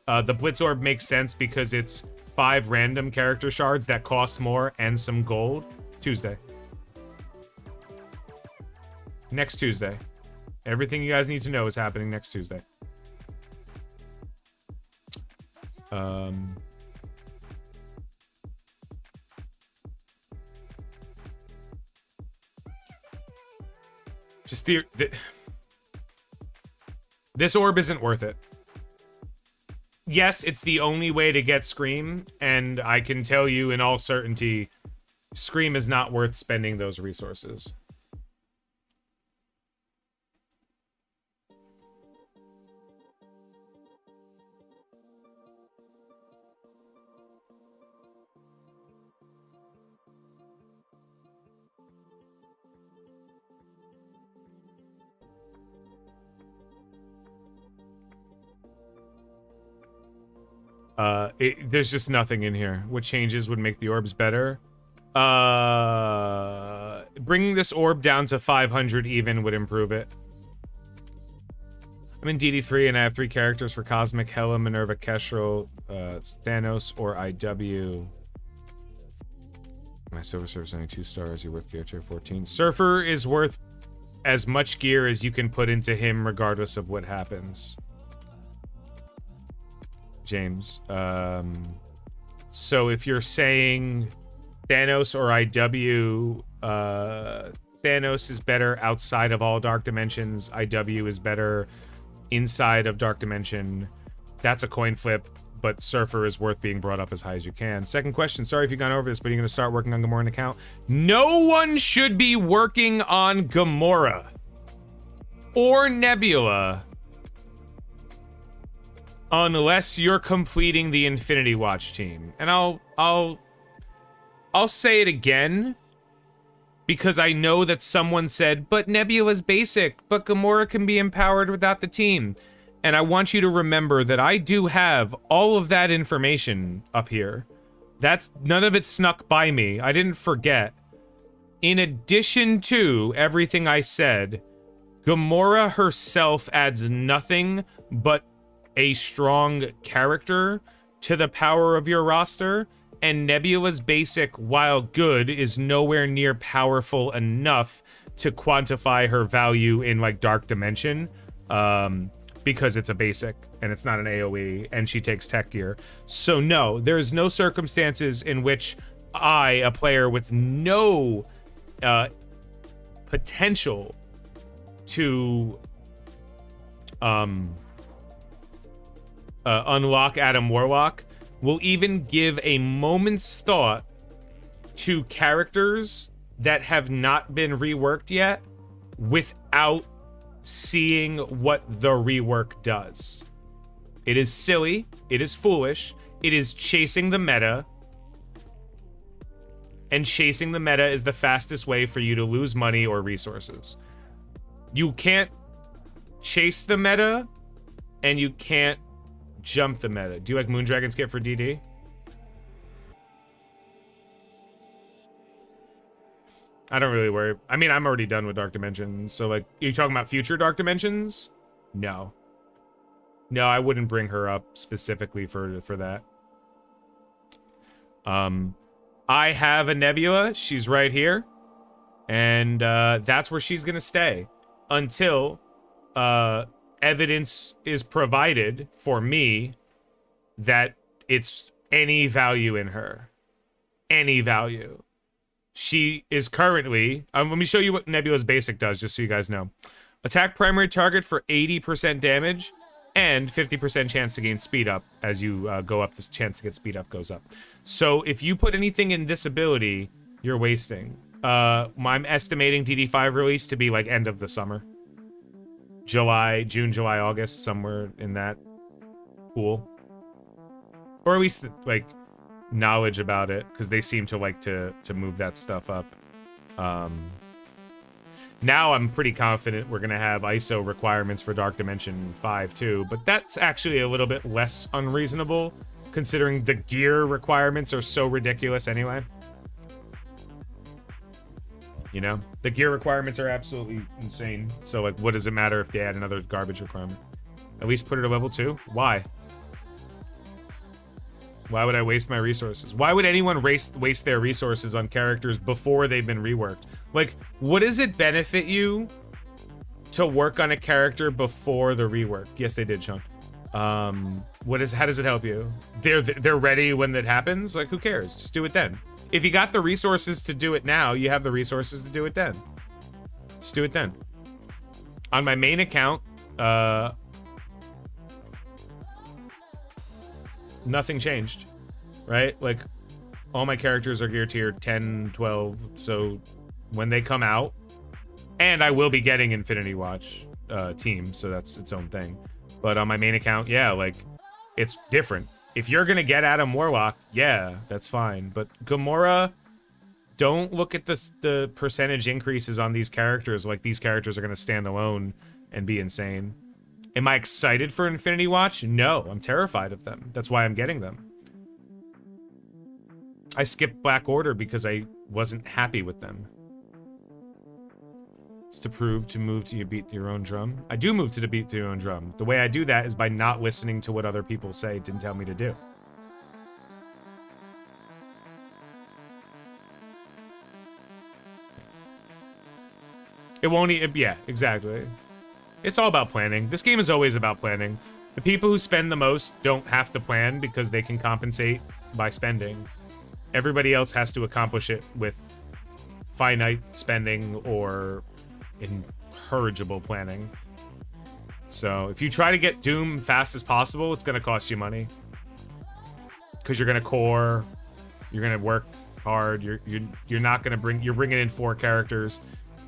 The Blitz orb makes sense because it's 5 random character shards that cost more and some gold. Tuesday. Next Tuesday. Everything you guys need to know is happening next Tuesday. Just this orb isn't worth it. Yes, it's the only way to get Scream, and I can tell you in all certainty, Scream is not worth spending those resources. There's just nothing in here. What changes would make the orbs better? Bringing this orb down to 500 even would improve it. I'm in DD3 and I have 3 characters for Cosmic, Hela, Minerva, Kestrel, Thanos, or IW. My Silver Surfer's only 2 stars. You're worth gear tier 14. Surfer is worth as much gear as you can put into him regardless of what happens. James. So if you're saying Thanos or IW, Thanos is better outside of all Dark Dimensions. IW is better inside of Dark Dimension. That's a coin flip. but Surfer is worth being brought up as high as you can. Second question, sorry if you've gone over this, but you're going to start working on Gamora's account. No one should be working on Gamora or Nebula unless you're completing the Infinity Watch team. And I'll say it again, because I know that someone said, but Nebula's basic, but Gamora can be empowered without the team. And I want you to remember that I do have all of that information up here. That's none of it snuck by me. I didn't forget. In addition to everything I said, Gamora herself adds nothing but a strong character to the power of your roster, and Nebula's basic, while good, is nowhere near powerful enough to quantify her value in like Dark Dimension, because it's a basic and it's not an AoE and she takes tech gear. So no, there's no circumstances in which I, a player with no potential to unlock Adam Warlock, will even give a moment's thought to characters that have not been reworked yet without seeing what the rework does. It is silly, it is foolish, it is chasing the meta, and chasing the meta is the fastest way for you to lose money or resources. You can't chase the meta, and you can't jump the meta. Do you like Moondragon's kit for DD? I don't really worry. I mean, I'm already done with Dark Dimensions. So, like, are you talking about future Dark Dimensions? No. No, I wouldn't bring her up specifically for that. I have a Nebula. She's right here. And that's where she's going to stay until evidence is provided for me that it's any value in her. Any value. She is currently... let me show you what Nebula's basic does, just so you guys know. Attack primary target for 80% damage and 50% chance to gain speed up. As you go up, this chance to get speed up goes up. So if you put anything in this ability, you're wasting. I'm estimating DD5 release to be like end of the summer. June, July, August, somewhere in that pool. Or at least, like, knowledge about it, because they seem to like to move that stuff up. Now I'm pretty confident we're gonna have ISO requirements for Dark Dimension 5 too, but that's actually a little bit less unreasonable considering the gear requirements are so ridiculous anyway. You know, the gear requirements are absolutely insane. So like, what does it matter if they add another garbage requirement? At least put it at level 2. Why? Why would I waste my resources? Why would anyone waste their resources on characters before they've been reworked? Like, what does it benefit you to work on a character before the rework? Yes, they did, Sean. How does it help you? They're ready when that happens? Like, who cares? Just do it then. If you got the resources to do it now, you have the resources to do it then. Just do it then. On my main account, nothing changed, right? Like, all my characters are gear tier 10, 12, so when they come out, and I will be getting Infinity Watch team, so that's its own thing. But on my main account, yeah, like, it's different. If you're gonna get Adam Warlock, yeah, that's fine. But Gamora, don't look at the percentage increases on these characters like these characters are gonna stand alone and be insane. Am I excited for Infinity Watch? No, I'm terrified of them. That's why I'm getting them. I skipped Black Order because I wasn't happy with them. It's to prove to move to you beat your own drum. I do move to the beat to your own drum. The way I do that is by not listening to what other people say didn't tell me to do. It won't yeah, exactly. It's all about planning. This game is always about planning. The people who spend the most don't have to plan because they can compensate by spending. Everybody else has to accomplish it with finite spending or incorrigible planning. So if you try to get Doom fast as possible, it's going to cost you money. because you're gonna core, you're gonna work hard. You're not gonna you're bringing in 4 characters.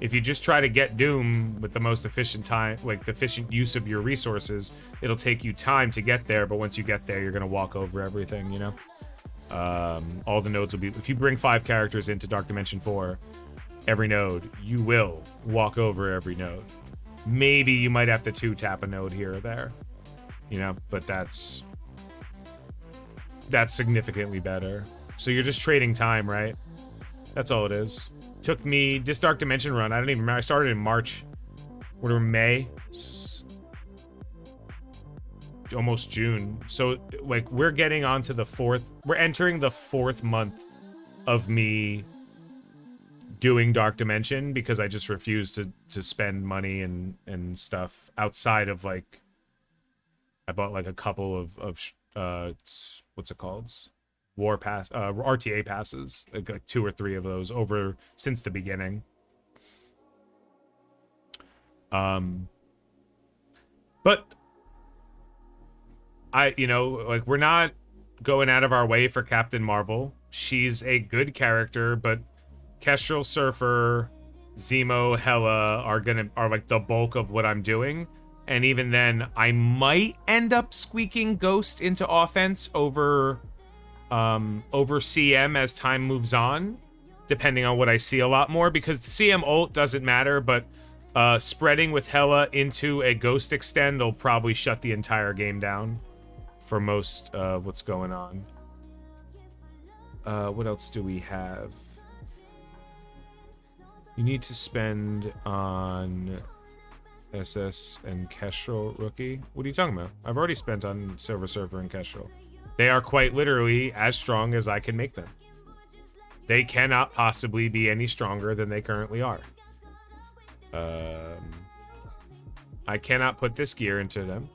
If you just try to get Doom with the most efficient time, like the efficient use of your resources, it'll take you time to get there. But once you get there, you're gonna walk over everything. You know, all the nodes will be. If you bring 5 characters into Dark Dimension 4, every node, you will walk over every node. Maybe you might have to 2-tap a node here or there. You know, but that's significantly better. So you're just trading time, right? That's all it is. Took me this Dark Dimension run. I don't even remember. I started in March. Or May. Almost June. So like we're getting onto the 4th. We're entering the 4th month of me doing Dark Dimension because I just refuse to spend money and stuff outside of like I bought like a couple of what's it called? War pass, RTA passes, like 2 or 3 of those over since the beginning. But you know, like we're not going out of our way for Captain Marvel. She's a good character, but Kestrel, Surfer, Zemo, Hela are like the bulk of what I'm doing. And even then, I might end up squeaking Ghost into offense over CM as time moves on, depending on what I see a lot more, because the CM ult doesn't matter, but spreading with Hela into a Ghost extend will probably shut the entire game down for most of what's going on. What else do we have? You need to spend on SS and Kestrel rookie. What are you talking about? I've already spent on Silver Surfer and Kestrel. They are quite literally as strong as I can make them. They cannot possibly be any stronger than they currently are. I cannot put this gear into them,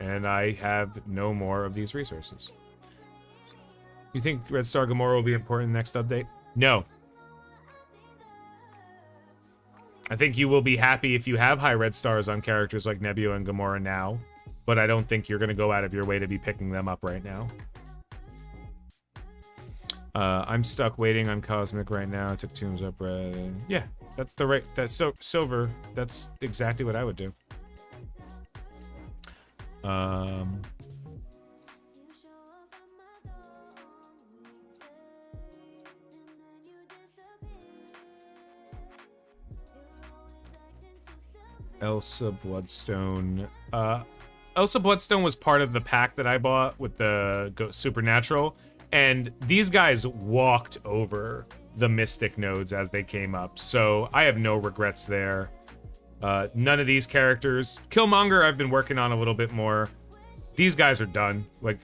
and I have no more of these resources. You think Red Star Gamora will be important in the next update? No. I think you will be happy if you have high red stars on characters like Nebula and Gamora now, but I don't think you're going to go out of your way to be picking them up right now. I'm stuck waiting on Cosmic right now. I took Tombs up red. Yeah, that's the right. That's so Silver. That's exactly what I would do. Elsa Bloodstone. Elsa Bloodstone was part of the pack that I bought with the Supernatural, and these guys walked over the Mystic nodes as they came up, so I have no regrets there. None of these characters. Killmonger I've been working on a little bit more. These guys are done. Like,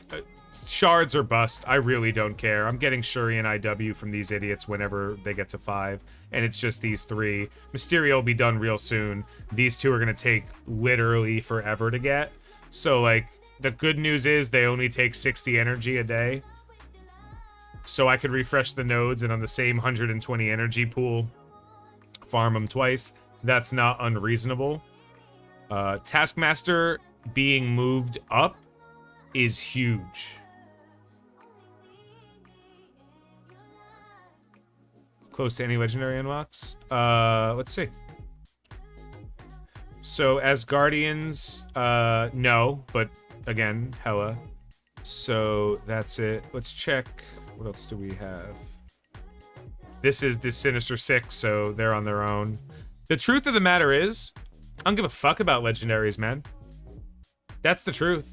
shards or bust, I really don't care. I'm getting Shuri and IW from these idiots whenever they get to 5, and it's just these 3. Mysterio will be done real soon. These 2 are gonna take literally forever to get. So, like, the good news is they only take 60 energy a day. So I could refresh the nodes and on the same 120 energy pool, farm them twice. That's not unreasonable. Taskmaster being moved up is huge. Close to any legendary unlocks? Let's see. So as Guardians, no, but again, Hela. So that's it. Let's check. What else do we have? This is the Sinister Six, so they're on their own. The truth of the matter is, I don't give a fuck about legendaries, man. That's the truth.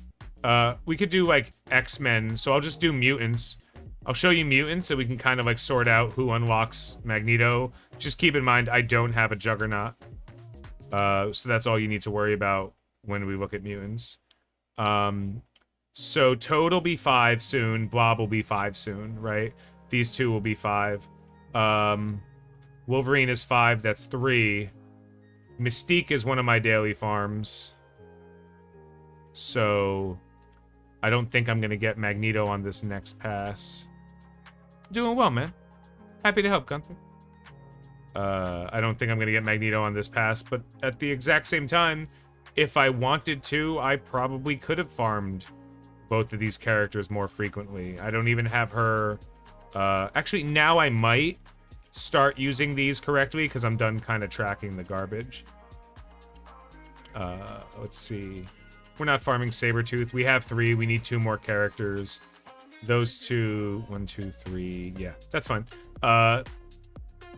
We could do like X-Men, so I'll just do mutants. I'll show you mutants so we can kind of like sort out who unlocks Magneto. Just keep in mind, I don't have a Juggernaut. So that's all you need to worry about when we look at mutants. So Toad will be 5 soon. Blob will be 5 soon, right? These 2 will be 5. Wolverine is 5. That's 3. Mystique is one of my daily farms. So I don't think I'm going to get Magneto on this next pass. Doing well, man. Happy to help, Gunther. I don't think I'm going to get Magneto on this pass, but at the exact same time, if I wanted to, I probably could have farmed both of these characters more frequently. I don't even have her... actually, now I might start using these correctly because I'm done kind of tracking the garbage. Let's see. We're not farming Sabretooth. We have 3. We need 2 more characters. Those 2... 1, 2, 3... Yeah, that's fine.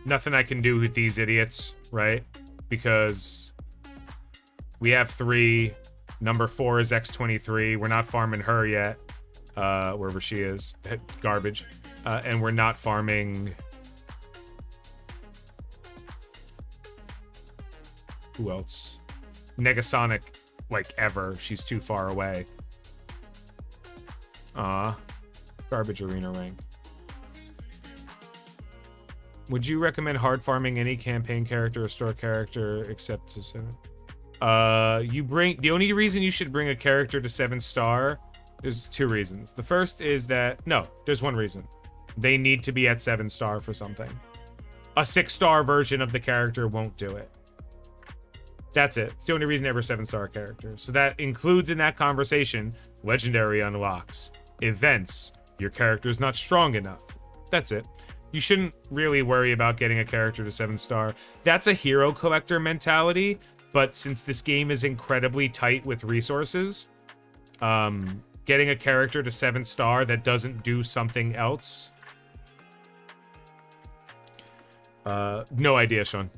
Nothing I can do with these idiots, right? Because we have 3. Number 4 is X23. We're not farming her yet. Wherever she is. Garbage. And we're not farming... Who else? Negasonic, like, ever. She's too far away. Garbage arena rank. Would you recommend hard farming any campaign character or store character except to 7? The only reason you should bring a character to 7-star, there's 2 reasons. The first is that, no, there's 1 reason. They need to be at 7-star for something. A 6-star version of the character won't do it. That's it. It's the only reason ever 7-star character. So that includes in that conversation, legendary unlocks, events, your character is not strong enough. That's it. You shouldn't really worry about getting a character to 7-star. That's a hero collector mentality, but since this game is incredibly tight with resources, getting a character to 7-star that doesn't do something else... no idea, Sean.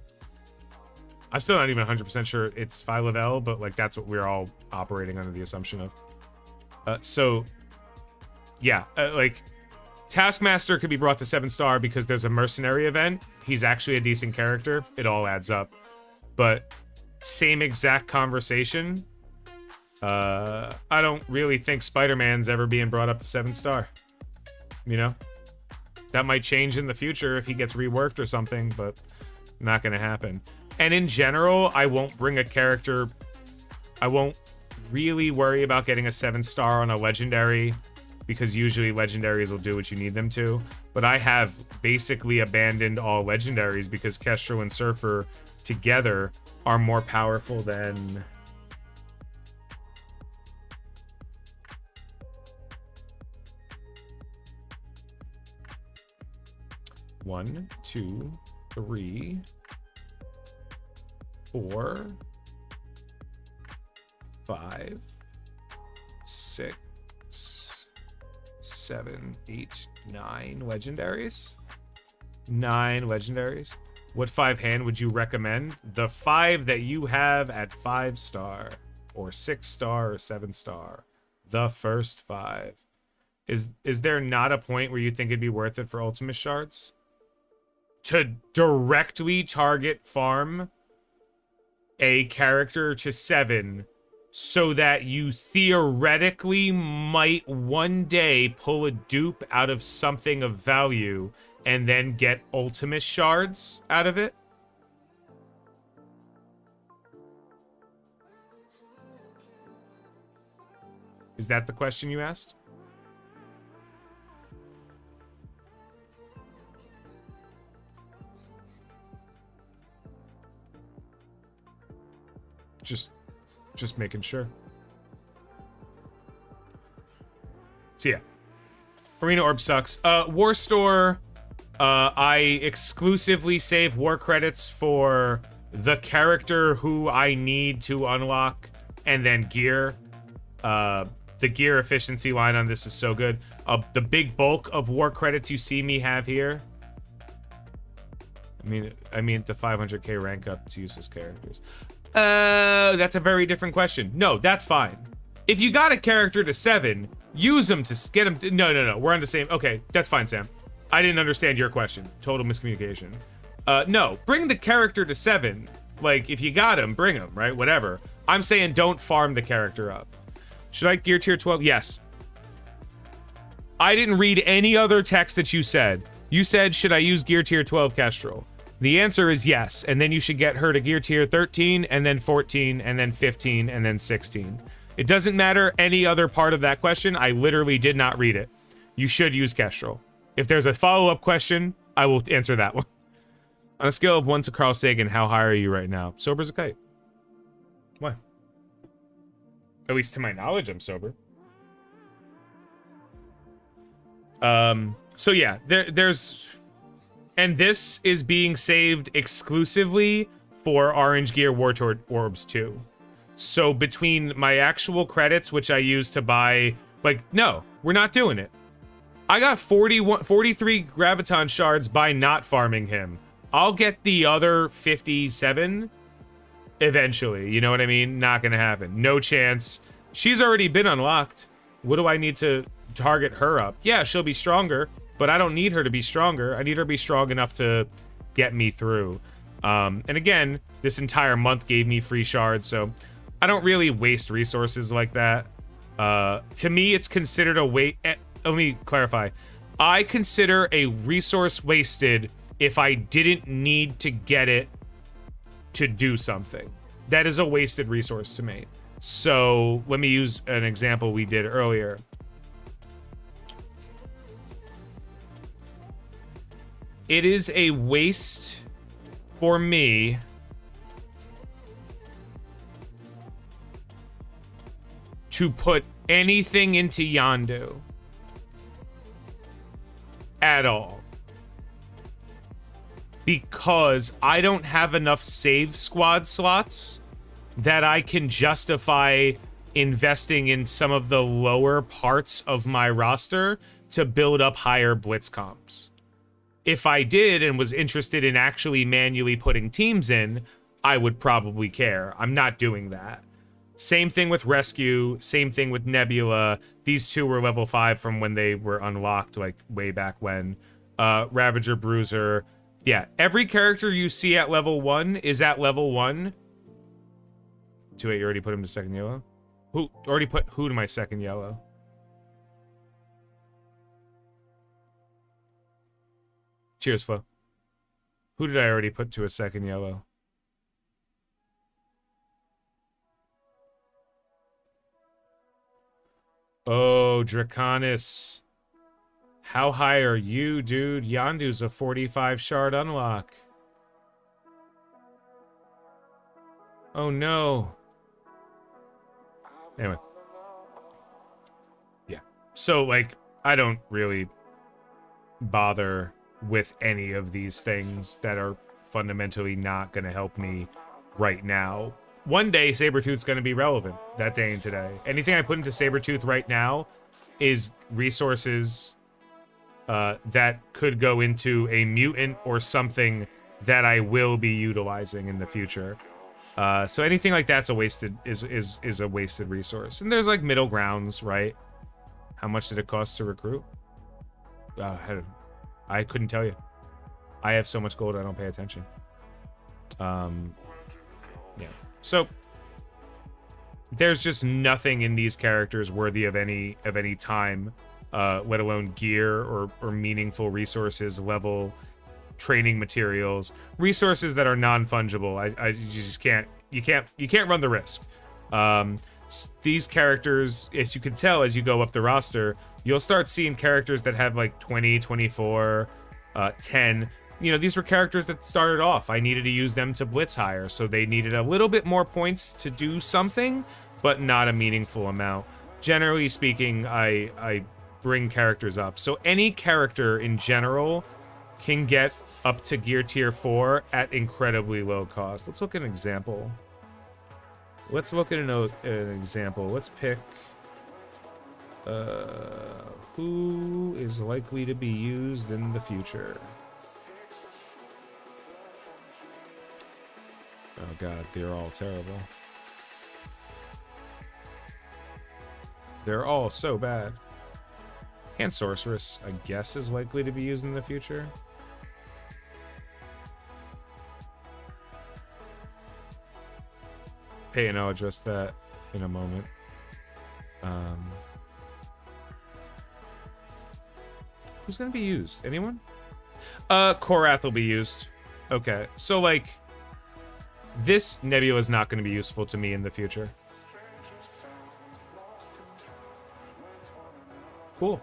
I'm still not even 100% sure it's Phyla-Vell, but like that's what we're all operating under the assumption of. So, yeah, like Taskmaster could be brought to 7-star because there's a mercenary event. He's actually a decent character. It all adds up. But same exact conversation. I don't really think Spider-Man's ever being brought up to 7-star. You know? That might change in the future if he gets reworked or something, but not gonna happen. And in general, I won't bring a character... I won't really worry about getting a 7-star on a legendary, because usually legendaries will do what you need them to. But I have basically abandoned all legendaries because Kestrel and Surfer together are more powerful than... One, two, 3, 4, 5, 6, 7, 8, 9 legendaries. 9 legendaries. What 5 hand would you recommend? The 5 that you have at 5-star, or 6-star, or 7-star. The first 5. Is there not a point where you think it'd be worth it for Ultimate Shards? To directly target farm a character to 7 so that you theoretically might one day pull a dupe out of something of value and then get Ultimate Shards out of it? Is that the question you asked? Just making sure. So yeah. Arena Orb sucks. War Store, I exclusively save war credits for the character who I need to unlock, and then gear. The gear efficiency line on this is so good. The big bulk of war credits you see me have here. I mean the 500k rank up to useless characters. That's a very different question. No, that's fine. If you got a character to 7, use them to get them. No. We're on the same. Okay, that's fine, Sam. I didn't understand your question. Total miscommunication. No, bring the character to 7. Like, if you got him, bring him, right? Whatever. I'm saying don't farm the character up. Should I gear tier 12? Yes. I didn't read any other text that you said. You said, should I use gear tier 12 Kestrel? The answer is yes, and then you should get her to gear tier 13, and then 14, and then 15, and then 16. It doesn't matter any other part of that question. I literally did not read it. You should use Kestrel. If there's a follow-up question, I will answer that one. On a scale of 1 to Carl Sagan, how high are you right now? Sober as a kite. Why? At least to my knowledge, I'm sober. So yeah, there's, and this is being saved exclusively for Orange Gear Wartorn Orbs 2. So between my actual credits, which I use to buy, like, no, we're not doing it. I got 43 Graviton shards by not farming him. I'll get the other 57 eventually, you know what I mean? Not gonna happen. No chance. She's already been unlocked. What do I need to target her up? Yeah, she'll be stronger, but I don't need her to be stronger. I need her to be strong enough to get me through. And again, this entire month gave me free shards, so I don't really waste resources like that. To me, it's considered a waste. Let me clarify. I consider a resource wasted if I didn't need to get it to do something. That is a wasted resource to me. So let me use an example we did earlier. It is a waste for me to put anything into Yondu at all, because I don't have enough save squad slots that I can justify investing in some of the lower parts of my roster to build up higher blitz comps. If I did and was interested in actually manually putting teams in, I would probably care. I'm not doing that. Same thing with Rescue, same thing with Nebula. These two were level 5 from when they were unlocked, like way back when. Ravager, Bruiser. Yeah, every character you see at level 1 is at level 1. 2-8, you already put him to second yellow? Who already put who to my second yellow? Cheers, Flo. Who did I already put to a second yellow? Oh, Draconis. How high are you, dude? Yondu's a 45 shard unlock. Oh, no. Anyway. Yeah. So, like, I don't really bother with any of these things that are fundamentally not going to help me right now. One day, Sabretooth's going to be relevant. That day and today. Anything I put into Sabretooth right now is resources that could go into a mutant or something that I will be utilizing in the future. So anything like that's a wasted is a wasted resource. And there's like middle grounds, right? How much did it cost to recruit? I couldn't tell you. I have so much gold I don't pay attention. Yeah. So there's just nothing in these characters worthy of any time, let alone gear or meaningful resources, level, training materials, resources that are non-fungible. You just can't. You can't run the risk. These characters, as you can tell as you go up the roster, you'll start seeing characters that have like 20, 24, 10. You know, these were characters that started off. I needed to use them to blitz higher, so they needed a little bit more points to do something, but not a meaningful amount. Generally speaking, I bring characters up. So any character in general can get up to gear tier 4 at incredibly low cost. Let's look at an example. Let's look at an example. Let's pick who is likely to be used in the future. Oh god, they're all terrible. They're all so bad. And Sorceress, I guess, is likely to be used in the future. Hey, and I'll address that in a moment. Who's gonna be used? Anyone? Korath will be used. Okay, so like, this Nebula is not gonna be useful to me in the future. Cool.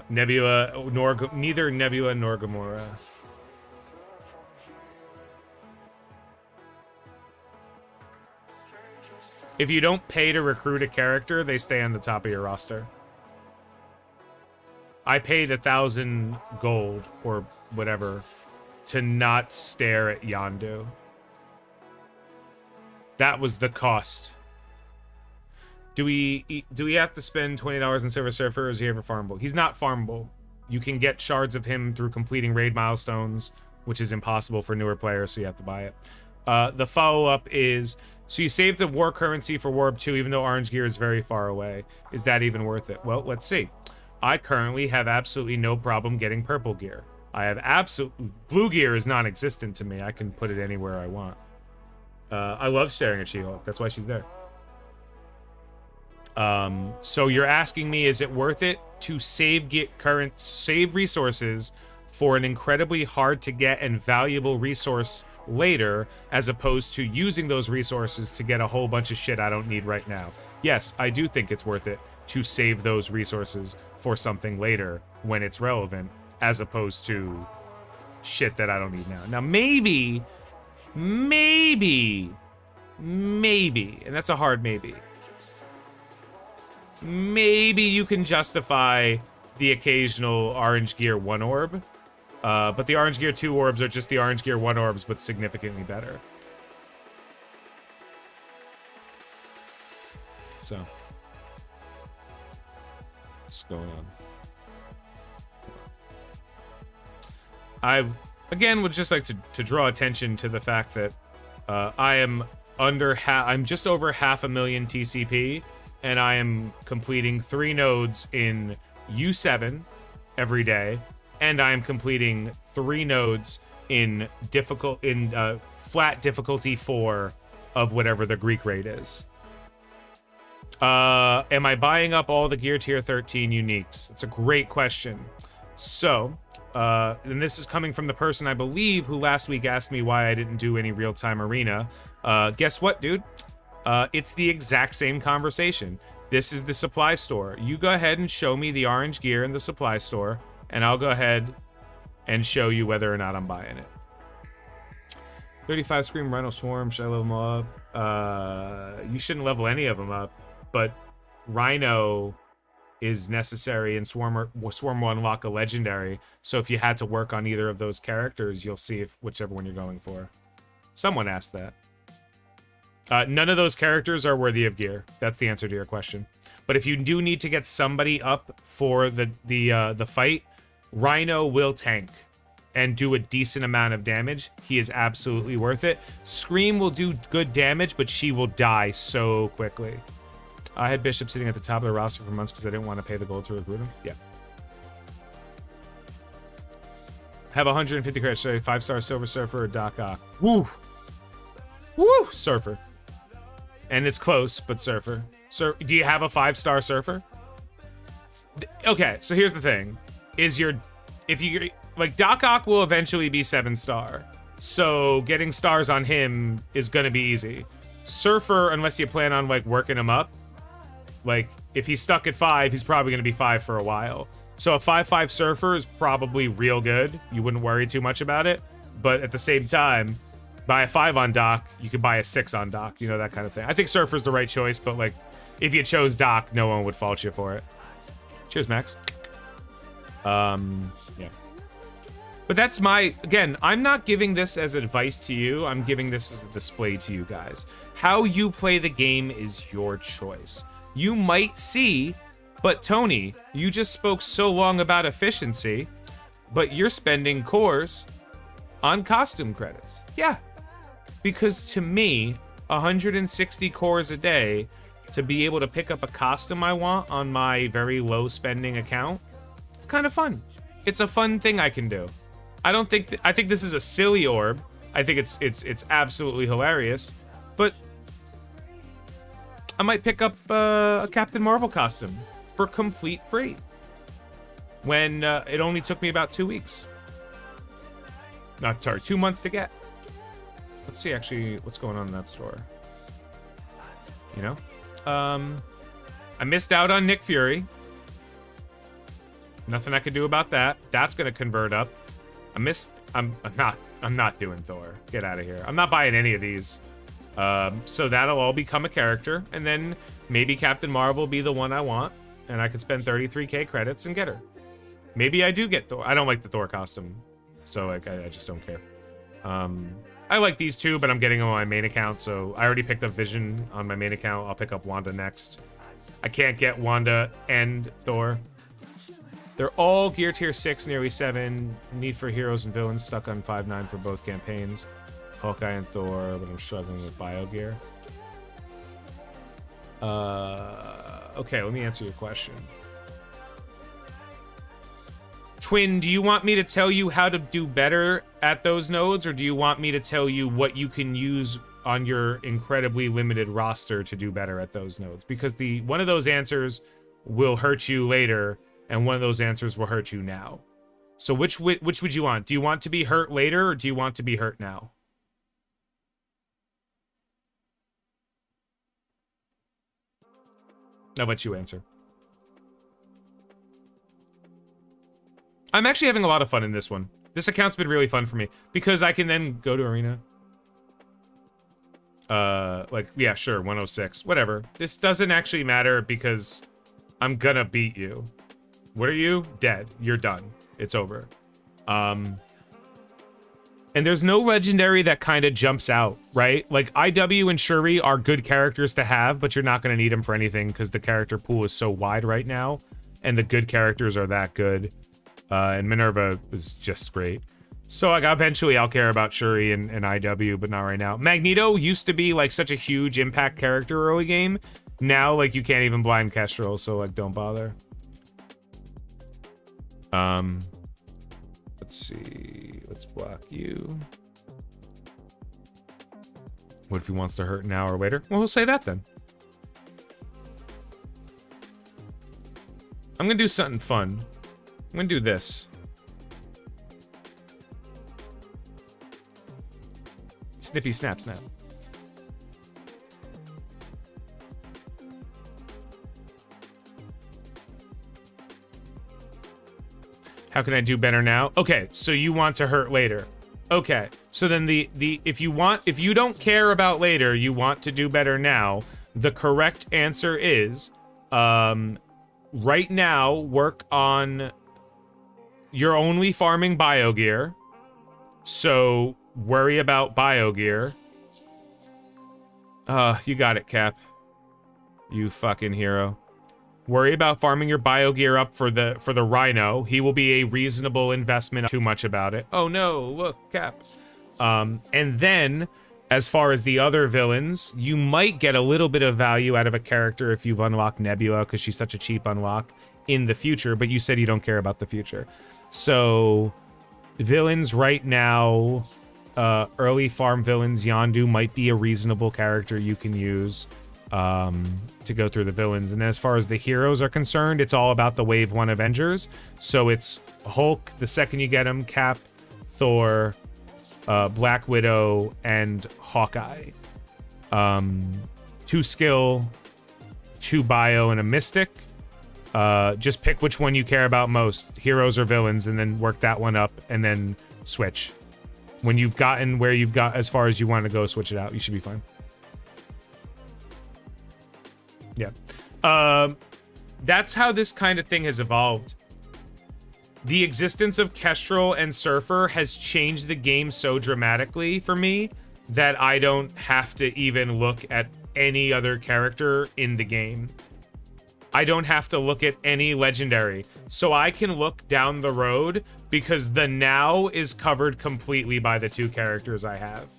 Nebula, neither Nebula nor Gamora. If you don't pay to recruit a character, they stay on the top of your roster. I paid 1,000 gold or whatever to not stare at Yondu. That was the cost. Do we have to spend $20 in Silver Surfer, or is he ever farmable? He's not farmable. You can get shards of him through completing raid milestones, which is impossible for newer players, so you have to buy it. The follow-up is, so you save the war currency for Warp 2, even though Orange Gear is very far away. Is that even worth it? Well, let's see. I currently have absolutely no problem getting purple gear. I have blue gear is non-existent to me. I can put it anywhere I want. I love staring at She-Hulk. That's why she's there. So you're asking me, is it worth it to save resources for an incredibly hard to get and valuable resource later, as opposed to using those resources to get a whole bunch of shit I don't need right now? Yes, I do think it's worth it to save those resources for something later when it's relevant, as opposed to shit that I don't need now. Now, maybe, and that's a hard maybe, maybe you can justify the occasional Orange Gear 1 orb, but the Orange Gear 2 orbs are just the Orange Gear 1 orbs, but significantly better. So, what's going on? I, again, would just like to draw attention to the fact that I'm just over 500,000 TCP, and I am completing 3 nodes in U7 every day, and I am completing 3 nodes in flat difficulty 4 of whatever the Greek raid is. Am I buying up all the gear tier 13 uniques? That's a great question. So, and this is coming from the person I believe who last week asked me why I didn't do any real-time arena. Guess what, dude? It's the exact same conversation. This is the supply store. You go ahead and show me the orange gear in the supply store, and I'll go ahead and show you whether or not I'm buying it. 35 Scream Rhino Swarm, should I level them up? You shouldn't level any of them up, but Rhino is necessary, and Swarm will unlock a legendary, so if you had to work on either of those characters, you'll see if whichever one you're going for. Someone asked that. None of those characters are worthy of gear. That's the answer to your question. But if you do need to get somebody up for the fight, Rhino will tank and do a decent amount of damage. He is absolutely worth it. Scream will do good damage, but she will die so quickly. I had Bishop sitting at the top of the roster for months because I didn't want to pay the gold to recruit him. Yeah. Have 150 credits. So 5-star Silver Surfer or Doc Ock. Woo! Woo! Surfer. And it's close, but Surfer. So, do you have a 5-star Surfer? Okay, so here's the thing. Like, Doc Ock will eventually be 7-star. So, getting stars on him is gonna be easy. Surfer, unless you plan on, like, working him up, like, if he's stuck at 5, he's probably gonna be 5 for a while. So a 5-5 Surfer is probably real good. You wouldn't worry too much about it. But at the same time, buy a 5 on Doc, you could buy a 6 on Doc, you know, that kind of thing. I think Surfer's the right choice, but, like, if you chose Doc, no one would fault you for it. Cheers, Max. Yeah. But that's again, I'm not giving this as advice to you. I'm giving this as a display to you guys. How you play the game is your choice. You might see, but Tony, you just spoke so long about efficiency, but you're spending cores on costume credits. Yeah. Because to me, 160 cores a day to be able to pick up a costume I want on my very low spending account, it's kind of fun. It's a fun thing I can do. I think this is a silly orb. I think it's absolutely hilarious, but I might pick up a Captain Marvel costume for complete free when it only took me about 2 weeks. Not sorry, 2 months to get. Let's see actually what's going on in that store. You know? I missed out on Nick Fury. Nothing I could do about that. That's gonna convert up. I'm not doing Thor. Get out of here. I'm not buying any of these. So that'll all become a character, and then maybe Captain Marvel will be the one I want, and I could spend 33k credits and get her. Maybe I do get Thor. I don't like the Thor costume, so like I just don't care. I like these two, but I'm getting them on my main account, so I already picked up Vision on my main account. I'll pick up Wanda next. I can't get Wanda and Thor. They're all gear tier 6, nearly 7. Need for heroes and villains stuck on 5-9 for both campaigns. Hawkeye and Thor, but I'm struggling with bio gear. Okay, let me answer your question. Twin, do you want me to tell you how to do better at those nodes, or do you want me to tell you what you can use on your incredibly limited roster to do better at those nodes? Because one of those answers will hurt you later, and one of those answers will hurt you now. So which would you want? Do you want to be hurt later, or do you want to be hurt now? I'll let you answer. I'm actually having a lot of fun in this one. This account's been really fun for me because I can then go to arena. Like, yeah, sure, 106, whatever. This doesn't actually matter because I'm gonna beat you. What are you? Dead. You're done. It's over. And there's no legendary that kind of jumps out, right? Like, IW and Shuri are good characters to have, but you're not gonna need them for anything because the character pool is so wide right now, and the good characters are that good. And Minerva is just great. So like eventually I'll care about Shuri and IW, but not right now. Magneto used to be like such a huge impact character early game. Now like you can't even blind Kestrel, so like don't bother. Let's see. Let's block you. What if he wants to hurt now or later? Well, we'll say that then. I'm gonna do something fun. I'm gonna do this. Snippy snap snap. How can I do better now? Okay, so you want to hurt later. Okay, so then if you don't care about later, you want to do better now, the correct answer is right now work on you're only farming bio gear, so worry about bio gear. You got it, Cap. You fucking hero. Worry about farming your bio gear up for the Rhino. He will be a reasonable investment. Too much about it. Oh no, look, Cap. And then, as far as the other villains, you might get a little bit of value out of a character if you've unlocked Nebula, because she's such a cheap unlock in the future, but you said you don't care about the future. So, villains right now, early farm villains, Yondu might be a reasonable character you can use to go through the villains. And as far as the heroes are concerned, it's all about the Wave 1 Avengers. So it's Hulk, the second you get him, Cap, Thor, Black Widow, and Hawkeye. 2 skill, 2 bio, and a mystic. Just pick which one you care about most, heroes or villains, and then work that one up, and then switch. When you've gotten where you've got as far as you want to go, switch it out. You should be fine. Yeah. That's how this kind of thing has evolved. The existence of Kestrel and Surfer has changed the game so dramatically for me that I don't have to even look at any other character in the game. I don't have to look at any legendary. So I can look down the road because the now is covered completely by the 2 characters I have.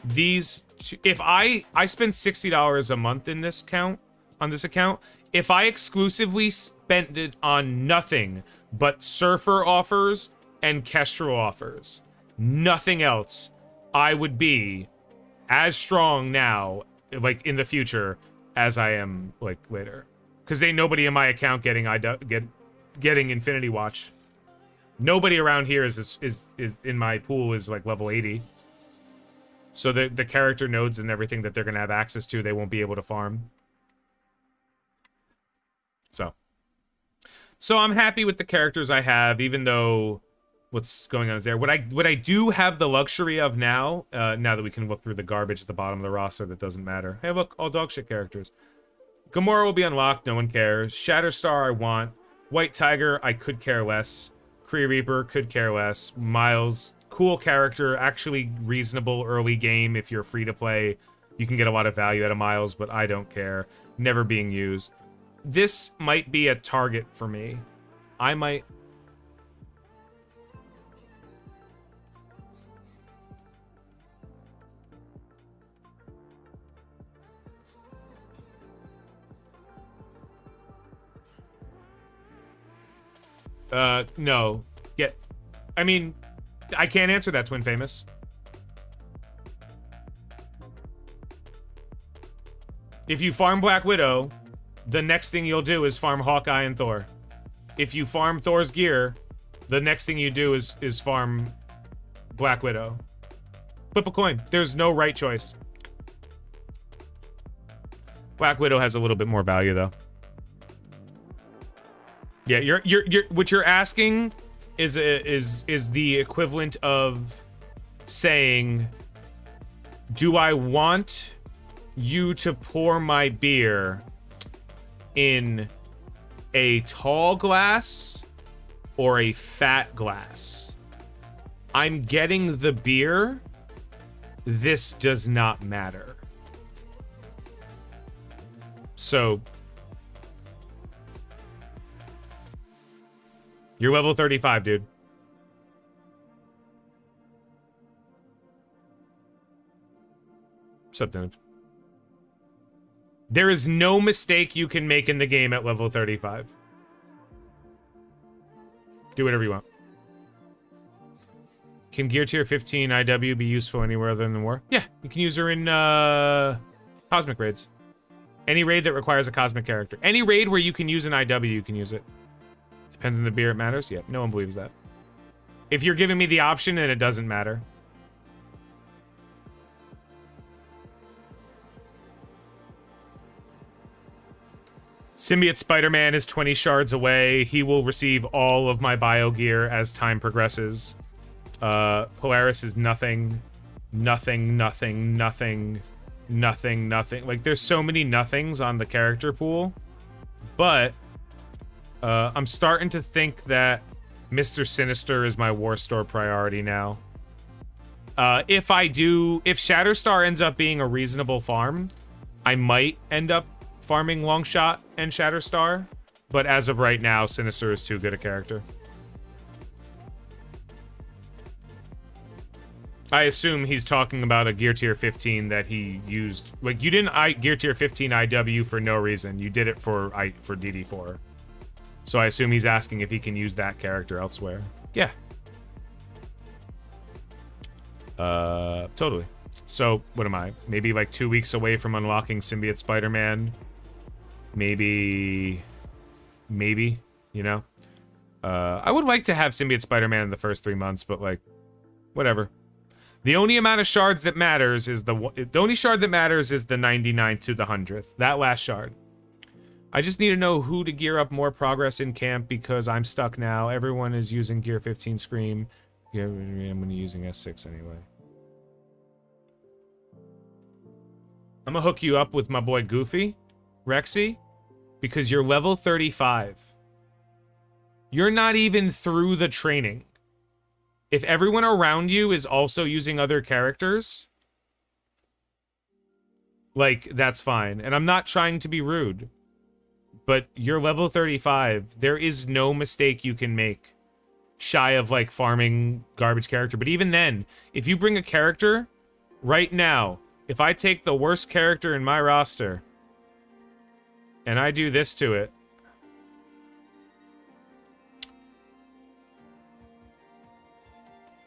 These two, if I spend $60 a month in this account, on this account, if I exclusively spent it on nothing but Surfer offers and Kestrel offers, nothing else, I would be as strong now, like in the future, as I am like later. Because ain't nobody in my account getting Infinity Watch. Nobody around here is in my pool is like level 80. So the character nodes and everything that they're gonna have access to, they won't be able to farm. So I'm happy with the characters I have, even though what's going on is there. What I do have the luxury of now, now that we can look through the garbage at the bottom of the roster that doesn't matter. Hey, look, all dog shit characters. Gamora will be unlocked, no one cares. Shatterstar I want. White Tiger, I could care less. Kree Reaper, could care less. Miles, cool character, actually reasonable early game. If you're free to play, you can get a lot of value out of Miles, but I don't care. Never being used. This might be a target for me. I might... No. I mean, I can't answer that, Twin Famous. If you farm Black Widow, the next thing you'll do is farm Hawkeye and Thor. If you farm Thor's gear, the next thing you do is farm Black Widow. Flip a coin. There's no right choice. Black Widow has a little bit more value, though. Yeah, you're what you're asking is the equivalent of saying, do I want you to pour my beer in a tall glass or a fat glass? I'm getting the beer. This does not matter. So you're level 35, dude. Substantive. There is no mistake you can make in the game at level 35. Do whatever you want. Can Gear Tier 15 IW be useful anywhere other than war? Yeah, you can use her in Cosmic raids. Any raid that requires a Cosmic character. Any raid where you can use an IW, you can use it. Depends on the beer, it matters? Yeah, no one believes that. If you're giving me the option, then it doesn't matter. Symbiote Spider-Man is 20 shards away. He will receive all of my bio gear as time progresses. Polaris is nothing. Nothing, nothing, nothing, nothing, nothing. Like, there's so many nothings on the character pool. But I'm starting to think that Mr. Sinister is my War Store priority now. If Shatterstar ends up being a reasonable farm, I might end up farming Longshot and Shatterstar. But as of right now, Sinister is too good a character. I assume he's talking about a Gear Tier 15 that he used. Like, you didn't Gear Tier 15 IW for no reason. You did it for DD4. So I assume he's asking if he can use that character elsewhere. Yeah. Totally. So, what am I? Maybe like 2 weeks away from unlocking Symbiote Spider-Man. Maybe, you know? I would like to have Symbiote Spider-Man in the first 3 months, but like, whatever. The only amount of shards that matters is the only shard that matters is the 99 to the 100th. That last shard. I just need to know who to gear up more progress in camp because I'm stuck now. Everyone is using Gear 15 Scream. Yeah, I'm gonna be using S6 anyway. I'm gonna hook you up with my boy Goofy, Rexy, because you're level 35. You're not even through the training. If everyone around you is also using other characters, like, that's fine. And I'm not trying to be rude, but you're level 35. There is no mistake you can make shy of, like, farming garbage character. But even then, if you bring a character right now, if I take the worst character in my roster and I do this to it,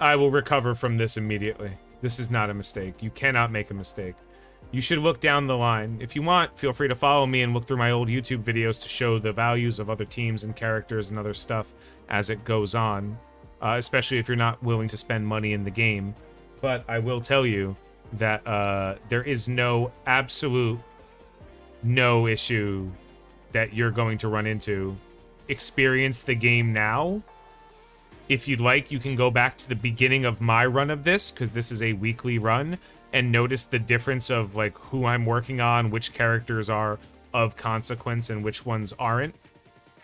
I will recover from this immediately. This is not a mistake. You cannot make a mistake. You should look down the line. If you want, feel free to follow me and look through my old YouTube videos to show the values of other teams and characters and other stuff as it goes on. Especially if you're not willing to spend money in the game. But I will tell you that there is no absolute no issue that you're going to run into. Experience the game now. If you'd like, you can go back to the beginning of my run of this, because this is a weekly run, and notice the difference of, like, who I'm working on, which characters are of consequence and which ones aren't.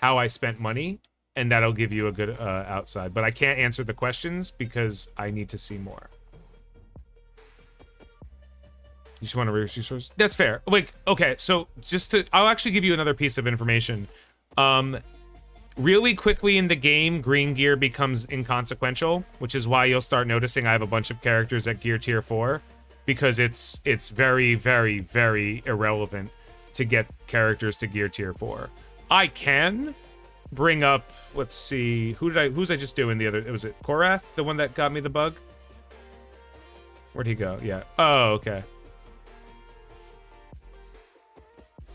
how I spent money, and that'll give you a good outside. But I can't answer the questions because I need to see more. You just want to resource? That's fair. Like, okay, so I'll actually give you another piece of information. Really quickly in the game, green gear becomes inconsequential, which is why you'll start noticing I have a bunch of characters at gear tier 4, because it's very, very, very irrelevant to get characters to gear tier 4. I can bring up, let's see, who's I just doing the other, was it Korath, the one that got me the bug? Where'd he go? Yeah. Oh, okay.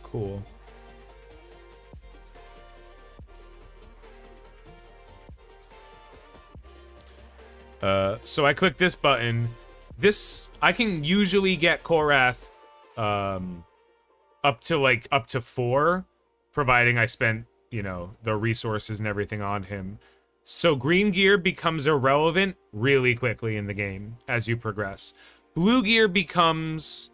Cool. So I click this button. I can usually get Korath up to 4, providing I spent, you know, the resources and everything on him. So green gear becomes irrelevant really quickly in the game as you progress. Blue gear becomes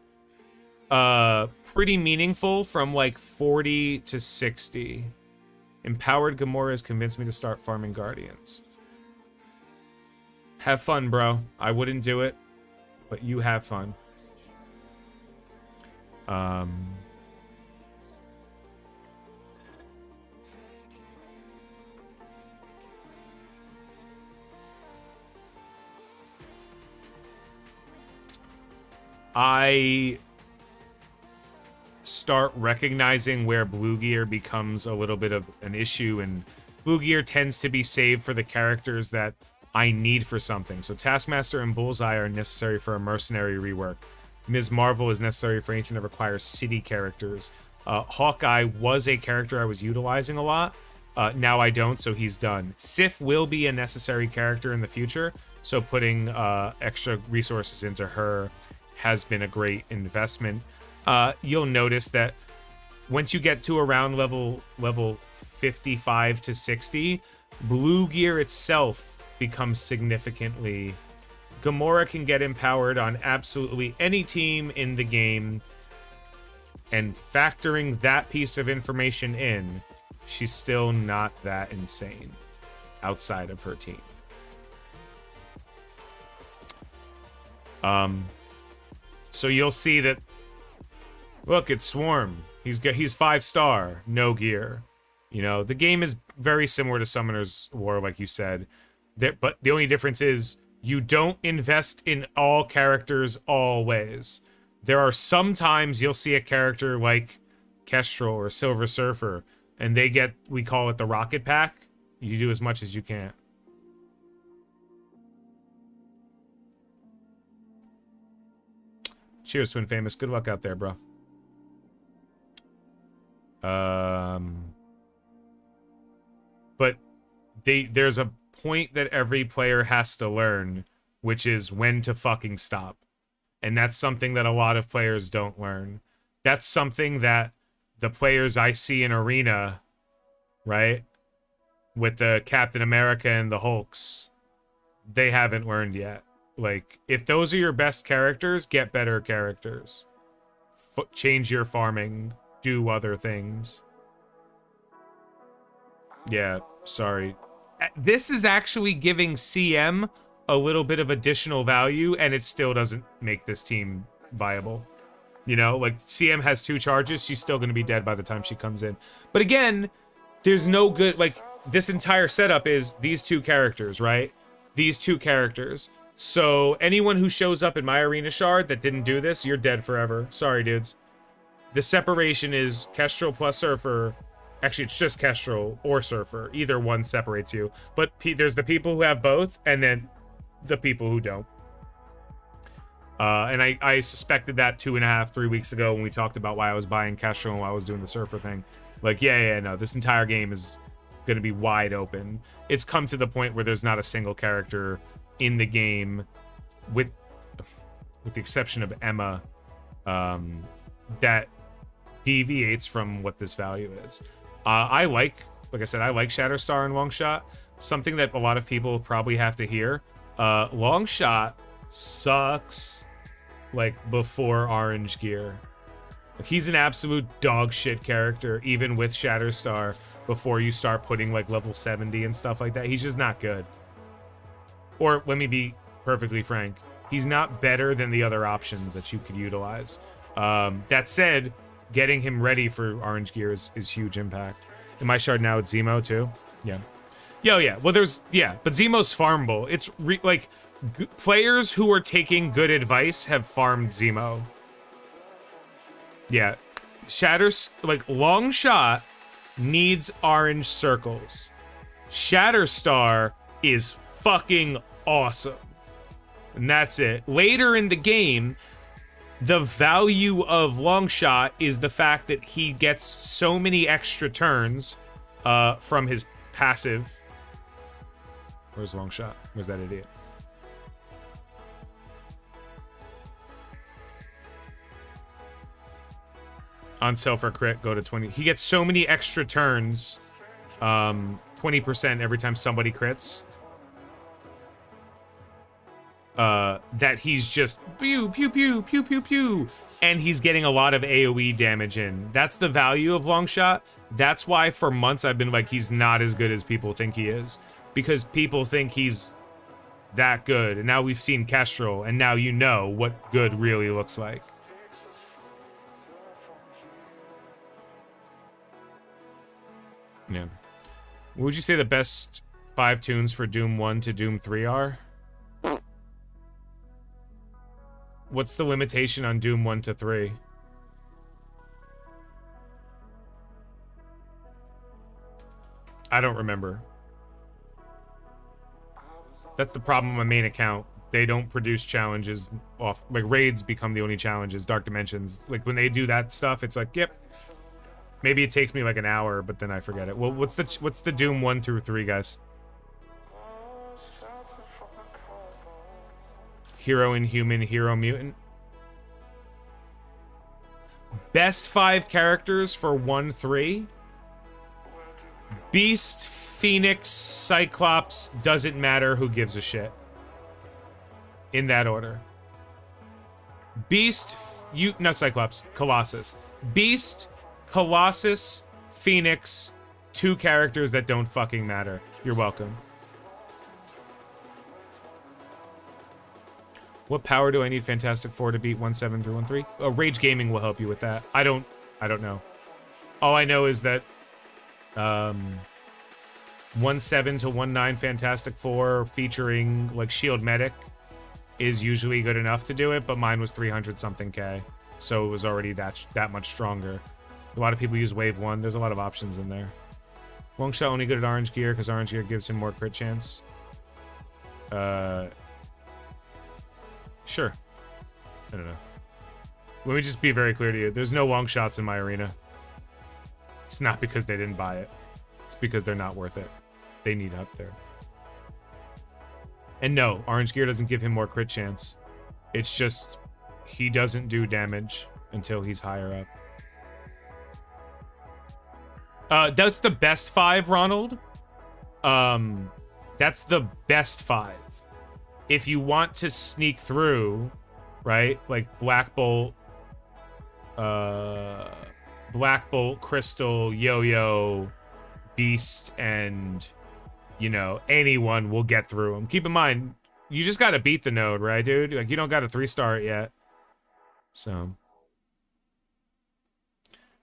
pretty meaningful from like 40 to 60. Empowered Gamora has convinced me to start farming Guardians. Have fun, bro. I wouldn't do it, but you have fun. I start recognizing where blue gear becomes a little bit of an issue, and blue gear tends to be saved for the characters that I need for something. So Taskmaster and Bullseye are necessary for a mercenary rework. Ms. Marvel is necessary for anything that requires city characters. Hawkeye was a character I was utilizing a lot. Now I don't, so he's done. Sif will be a necessary character in the future, so putting extra resources into her has been a great investment. You'll notice that once you get to around level 55 to 60, blue gear itself becomes significantly. Gamora can get empowered on absolutely any team in the game, and factoring that piece of information in, she's still not that insane outside of her team. So you'll see that, look, it's Swarm. He's 5-star, no gear. You know, the game is very similar to Summoner's War, like you said. But the only difference is you don't invest in all characters always. There are some times you'll see a character like Kestrel or Silver Surfer, and they get, we call it the Rocket Pack. You do as much as you can. Cheers, Twin Famous. Good luck out there, bro. But there's a point that every player has to learn, which is when to fucking stop. And that's something that a lot of players don't learn. That's something that the players I see in Arena, right, with the Captain America and the Hulks, they haven't learned yet. Like, if those are your best characters, get better characters. Change your farming. Do other things. Yeah, sorry. This is actually giving CM a little bit of additional value, and it still doesn't make this team viable. You know, like, CM has 2 charges. She's still going to be dead by the time she comes in. But again, there's no good, like, this entire setup is these 2 characters, right? These 2 characters. So anyone who shows up in my arena shard that didn't do this, you're dead forever. Sorry, dudes. The separation is Kestrel plus Surfer. Actually, it's just Kestrel or Surfer. Either one separates you. But there's the people who have both, and then the people who don't. And I suspected that 2.5, 3 weeks ago when we talked about why I was buying Kestrel and why I was doing the Surfer thing. Like, yeah, no, this entire game is going to be wide open. It's come to the point where there's not a single character in the game, with the exception of Emma, that deviates from what this value is. Like I said, I like Shatterstar and Longshot. Something that a lot of people probably have to hear. Longshot sucks, like, before Orange Gear. He's an absolute dog shit character, even with Shatterstar. before you start putting like level 70 and stuff like that. He's just not good. Or let me be perfectly frank, he's not better than the other options that you could utilize. That said, getting him ready for orange gear is huge impact. Am I shard now with Zemo too? Yeah. Yo, yeah. Well, but Zemo's farmable. It's like players who are taking good advice have farmed Zemo. Yeah. Like long shot needs orange circles. Shatterstar is fucking awesome. And that's it. Later in the game, the value of Longshot is the fact that he gets so many extra turns from his passive. Where's Longshot? Where's that idiot? On Selfer crit, go to 20. He gets so many extra turns, 20% every time somebody crits. That he's just pew, pew, pew, pew, pew, pew. And he's getting a lot of AoE damage in. That's the value of Longshot. That's why for months I've been like, he's not as good as people think he is. Because people think he's that good. And now we've seen Kestrel, and now you know what good really looks like. Yeah. What would you say the best 5 tunes for Doom 1 to Doom 3 are? What's the limitation on Doom 1 to 3? I don't remember. That's the problem with my main account. They don't produce challenges off, like raids become the only challenges, Dark Dimensions. Like when they do that stuff, it's like, yep. Maybe it takes me like an hour, but then I forget it. Well, what's the Doom 1 through 3, guys? Hero Inhuman, Hero Mutant. Best 5 characters for 1-3. Beast, Phoenix, Cyclops, doesn't matter, who gives a shit. In that order. Beast, not Cyclops, Colossus. Beast, Colossus, Phoenix, 2 characters that don't fucking matter. You're welcome. What power do I need Fantastic Four to beat 1-7 through 1-3? Oh, Rage Gaming will help you with that. I don't know. All I know is that 1-7 to 1-9 Fantastic Four featuring like Shield Medic is usually good enough to do it, but mine was 300 something K, so it was already that much stronger. A lot of people use Wave 1. There's a lot of options in there. Longshot only good at orange gear because orange gear gives him more crit chance. Sure. I don't know. Let me just be very clear to you. There's no long shots in my arena. It's not because they didn't buy it. It's because they're not worth it. They need up there. And no, orange gear doesn't give him more crit chance. It's just he doesn't do damage until he's higher up. That's the best 5, Ronald. That's the best 5. If you want to sneak through, right? Like Black Bolt, Crystal, Yo-Yo, Beast, and, you know, anyone will get through them. Keep in mind, you just gotta beat the node, right, dude? Like, you don't got a 3-star it yet. So.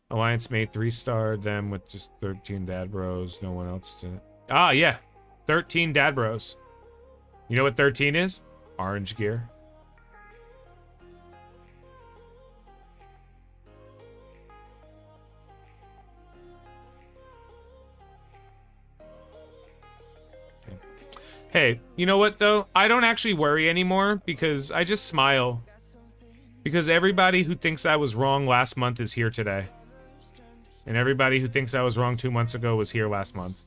Alliance made 3-starred them with just 13 dad bros. No one else did. Ah, yeah. 13 dad bros. You know what 13 is? Orange gear. Hey, you know what though? I don't actually worry anymore because I just smile. Because everybody who thinks I was wrong last month is here today. And everybody who thinks I was wrong 2 months ago was here last month.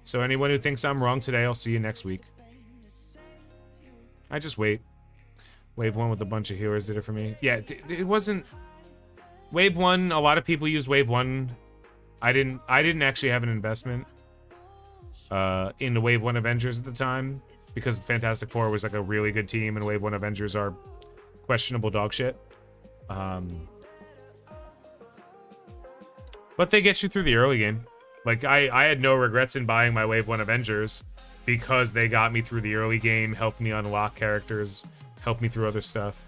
So anyone who thinks I'm wrong today, I'll see you next week. I just wait. Wave 1 with a bunch of healers did it for me. Yeah, it wasn't... Wave 1, a lot of people use Wave 1. I didn't actually have an investment in the Wave 1 Avengers at the time. Because Fantastic Four was like a really good team and Wave 1 Avengers are questionable dog shit. But they get you through the early game. Like, I had no regrets in buying my Wave 1 Avengers because they got me through the early game, helped me unlock characters, helped me through other stuff.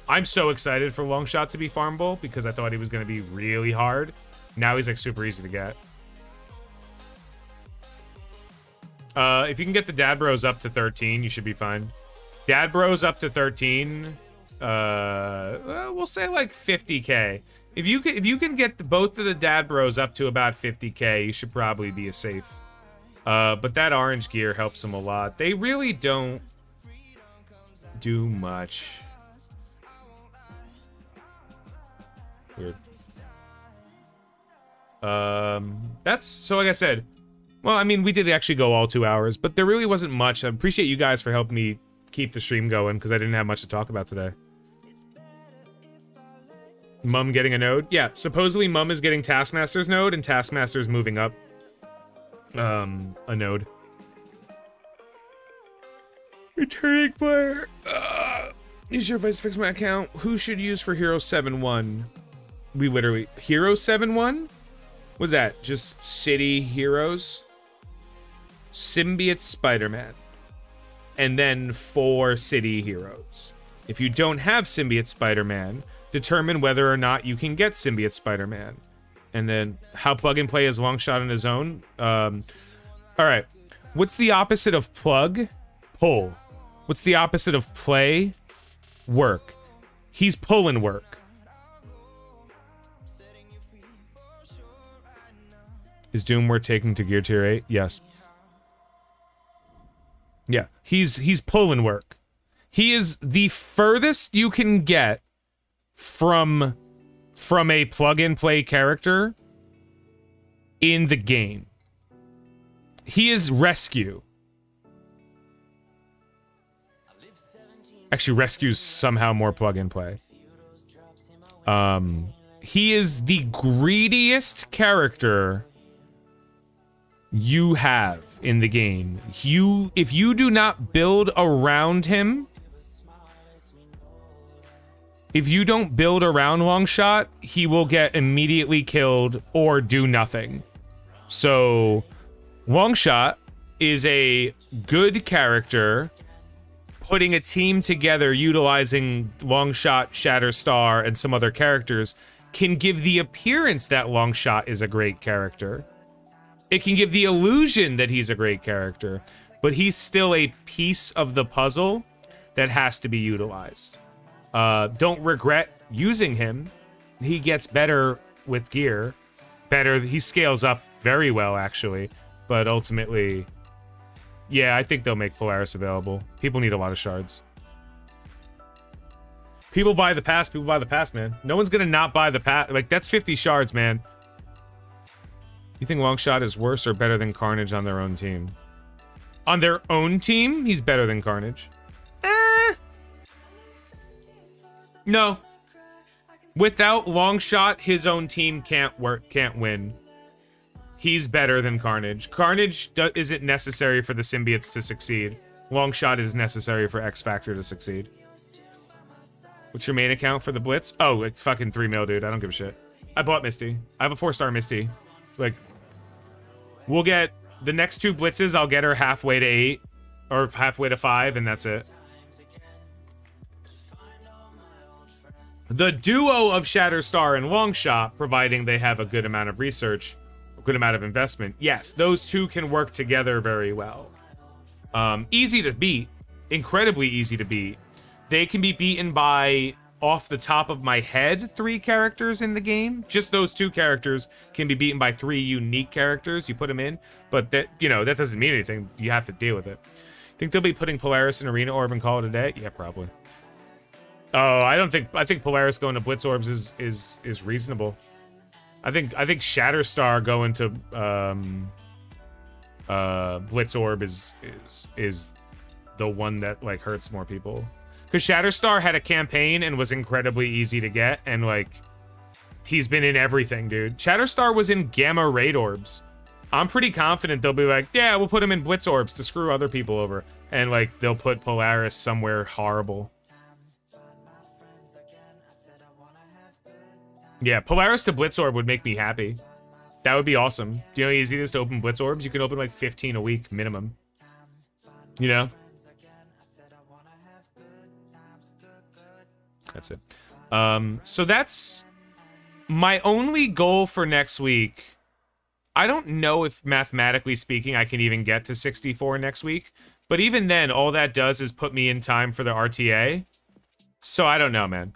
I'm so excited for Longshot to be farmable because I thought he was going to be really hard. Now he's like super easy to get. If you can get the Dad Bros up to 13, you should be fine. Dad Bros up to 13, we'll say like 50k. If you can get both of the Dad Bros up to about 50k, you should probably be a safe. But that orange gear helps them a lot. They really don't do much. Weird. That's so like I said. Well, I mean, we did actually go all 2 hours, but there really wasn't much. I appreciate you guys for helping me keep the stream going because I didn't have much to talk about today. Mum getting a node? Yeah, supposedly Mum is getting Taskmaster's node and Taskmaster's moving up a node. Returning player. Use your advice to fix my account. Who should use for Hero 7-1? We literally... Hero 7-1? What's that? Just city heroes? Symbiote Spider-Man. And then 4 city heroes. If you don't have Symbiote Spider-Man, determine whether or not you can get Symbiote Spider-Man. And then how plug and play is Longshot on his own. Alright. What's the opposite of plug? Pull. What's the opposite of play? Work. He's pulling work. Is Doom worth taking to Gear Tier 8? Yes. Yeah, he's pulling work. He is the furthest you can get from a plug-and-play character in the game. He is rescue. Actually, rescue's somehow more plug-and-play. He is the greediest character you have in the game. If you do not build around him, if you don't build around Longshot, he will get immediately killed or do nothing. So, Longshot is a good character putting a team together utilizing Longshot, Shatterstar, and some other characters can give the appearance that Longshot is a great character. It can give the illusion that he's a great character, but he's still a piece of the puzzle that has to be utilized. Don't regret using him. He gets better with gear. Better, he scales up very well, actually. But ultimately, yeah, I think they'll make Polaris available. People need a lot of shards. People buy the pass, man. No one's gonna not buy the pass. Like, that's 50 shards, man. You think Longshot is worse or better than Carnage on their own team? On their own team, he's better than Carnage. No. Without Longshot, his own team can't win. He's better than Carnage. Carnage isn't necessary for the symbiotes to succeed. Longshot is necessary for X Factor to succeed. What's your main account for the Blitz? Oh, it's fucking 3 mil, dude. I don't give a shit. I bought Misty. I have a 4-star Misty. Like, we'll get the next 2 blitzes. I'll get her halfway to 8 or halfway to 5, and that's it. The duo of Shatterstar and Longshot, providing they have a good amount of research, a good amount of investment. Yes, those 2 can work together very well. Easy to beat, incredibly easy to beat. They can be beaten by, off the top of my head, 3 characters in the game. Just those 2 characters can be beaten by 3 unique characters. You put them in, but that, you know, that doesn't mean anything. You have to deal with it. Think they'll be putting Polaris in Arena Orb and call it a day? Yeah, probably. Oh, I think Polaris going to Blitz Orbs is reasonable. I think Shatterstar going to Blitz Orb is the one that like hurts more people. Because Shatterstar had a campaign and was incredibly easy to get, and like he's been in everything, dude. Shatterstar was in Gamma Raid Orbs. I'm pretty confident they'll be like, yeah, we'll put him in Blitz Orbs to screw other people over, and like they'll put Polaris somewhere horrible. Yeah, Polaris to Blitz Orb would make me happy. That would be awesome. Do you know how easy it is to open Blitz Orbs? You can open like 15 a week minimum. You know? That's it. So that's my only goal for next week. I don't know if mathematically speaking I can even get to 64 next week. But even then, all that does is put me in time for the RTA. So I don't know, man.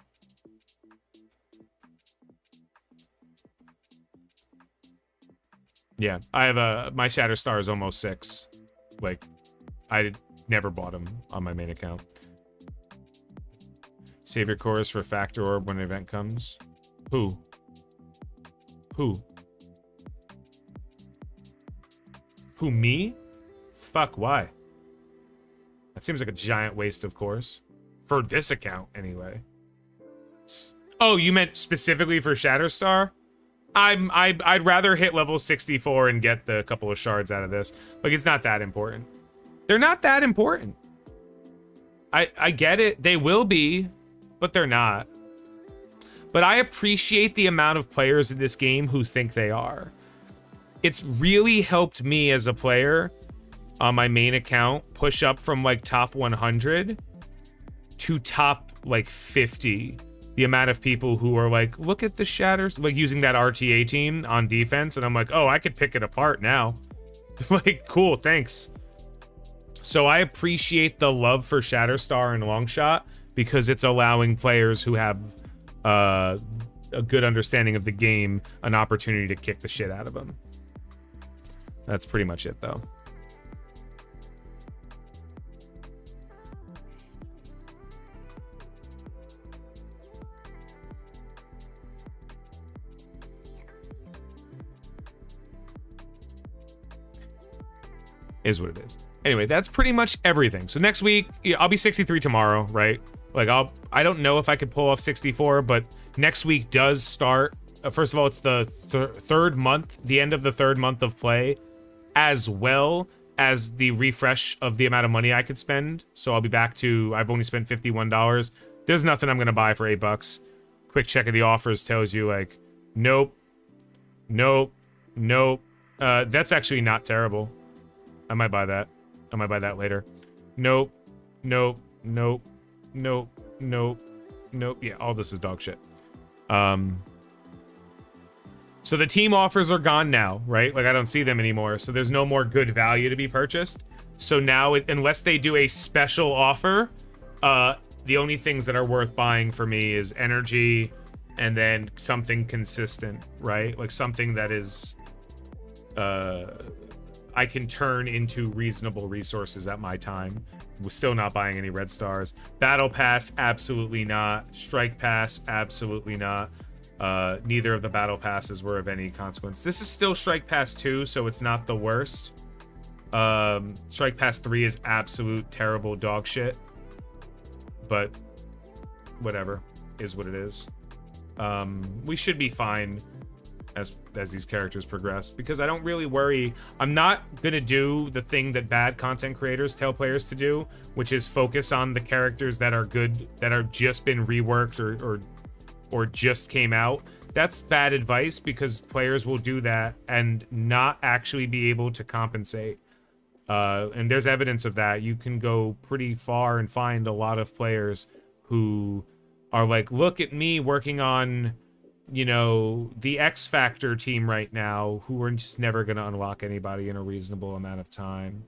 Yeah, I have my Shatterstar is almost 6. Like, I never bought them on my main account. Save your cores for Factor Orb when an event comes. Who? Who? Who, me? Fuck, why? That seems like a giant waste of cores. For this account, anyway. Oh, you meant specifically for Shatterstar? I'd rather hit level 64 and get the couple of shards out of this. Like, it's not that important. They're not that important. I get it. They will be, but they're not. But I appreciate the amount of players in this game who think they are. It's really helped me as a player on my main account push up from like top 100 to top like 50. The amount of people who are like, look at the shatters, like using that RTA team on defense. And I'm like, oh, I could pick it apart now. Like, cool, thanks. So I appreciate the love for Shatterstar and Longshot because it's allowing players who have a good understanding of the game an opportunity to kick the shit out of them. That's pretty much it, though. Is what it is. Anyway, that's pretty much everything. So next week, I'll be 63 tomorrow, right? Like, I don't know if I could pull off 64, but next week does start. First of all, it's the third month, the end of the third month of play, as well as the refresh of the amount of money I could spend. So I'll be back to, I've only spent $51. There's nothing I'm going to buy for $8. Quick check of the offers tells you, like, nope, nope, nope. That's actually not terrible. I might buy that. I might buy that later. Nope. Nope. Nope. Nope. Nope. Nope. Yeah, all this is dog shit. So the team offers are gone now, right? Like, I don't see them anymore. So there's no more good value to be purchased. So now, unless they do a special offer, the only things that are worth buying for me is energy and then something consistent, right? Like something that is... I can turn into reasonable resources at my time. We're still not buying any red stars. Battle Pass, absolutely not. Strike Pass, absolutely not. Neither of the Battle Passes were of any consequence. This is still Strike Pass 2, so it's not the worst. Strike Pass 3 is absolute terrible dog shit. But whatever, is what it is. We should be fine as these characters progress, because I don't really worry. I'm not gonna do the thing that bad content creators tell players to do, which is focus on the characters that are good, that are just been reworked or just came out. That's bad advice, because players will do that and not actually be able to compensate. And there's evidence of that. You can go pretty far and find a lot of players who are like, look at me working on, you know, the X Factor team right now, who are just never going to unlock anybody in a reasonable amount of time.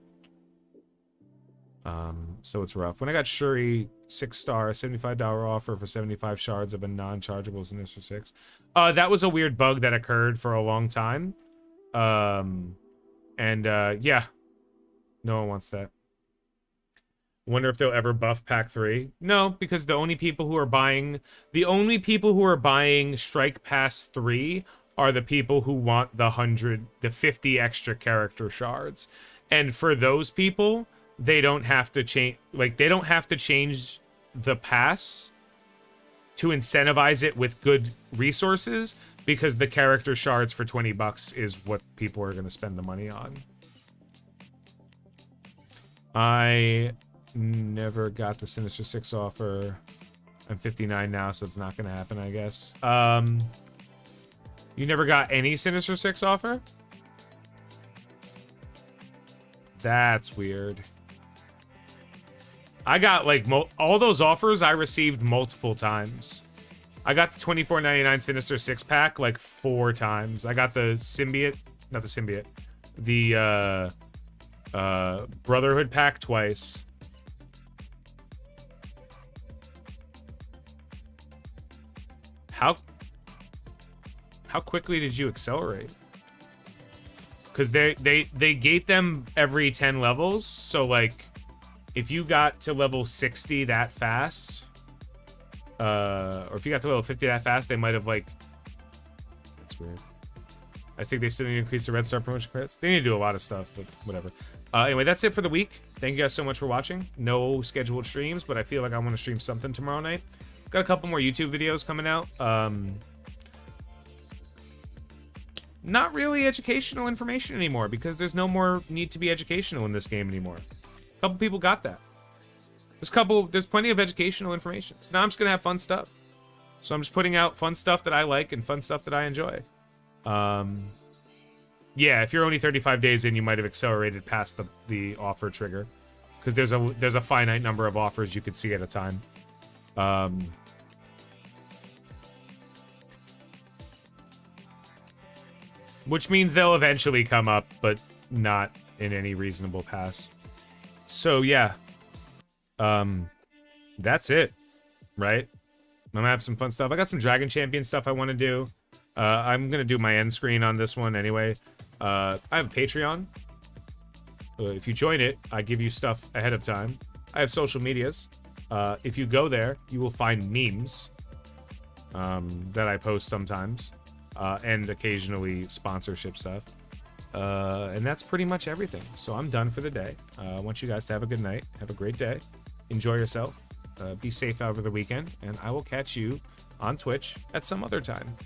So it's rough. When I got Shuri 6-star, $75 offer for 75 shards of a non-chargeable Sinister 6. That was a weird bug that occurred for a long time. Yeah, no one wants that. Wonder if they'll ever buff Pack 3. No, because the only people who are buying Strike Pass 3 are the people who want the 50 extra character shards. And for those people, they don't have to change, like, they don't have to change the pass to incentivize it with good resources, because the character shards for $20 is what people are going to spend the money on. I never got the Sinister 6 offer. I'm 59 now, so it's not gonna happen, I guess. You never got any Sinister Six offer? That's weird. I got like all those offers I received multiple times. I got the $24.99 Sinister Six pack like 4 times. I got the symbiote, not the symbiote, the Brotherhood pack twice. How quickly did you accelerate? Because they gate them every 10 levels, so like if you got to level 60 that fast, or if you got to level 50 that fast, they might have like, that's weird. I think they still need to increase the Red Star promotion credits. They need to do a lot of stuff, but whatever. Anyway, that's it for the week. Thank you guys so much for watching. No scheduled streams, but I feel like I want to stream something tomorrow night. Got a couple more YouTube videos coming out. Not really educational information anymore because there's no more need to be educational in this game anymore. A couple people got that. There's plenty of educational information. So now I'm just gonna have fun stuff. So I'm just putting out fun stuff that I like and fun stuff that I enjoy. Yeah, if you're only 35 days in, you might have accelerated past the offer trigger, because there's a finite number of offers you could see at a time. Which means they'll eventually come up, but not in any reasonable pass. So yeah, that's it, right? I'm gonna have some fun stuff. I got some Dragon Champion stuff I want to do. I'm gonna do my end screen on this one anyway. I have a Patreon. If you join it, I give you stuff ahead of time. I have social medias. If you go there, you will find memes that I post sometimes, and occasionally sponsorship stuff. And that's pretty much everything. So I'm done for the day. I want you guys to have a good night. Have a great day. Enjoy yourself. Be safe over the weekend. And I will catch you on Twitch at some other time.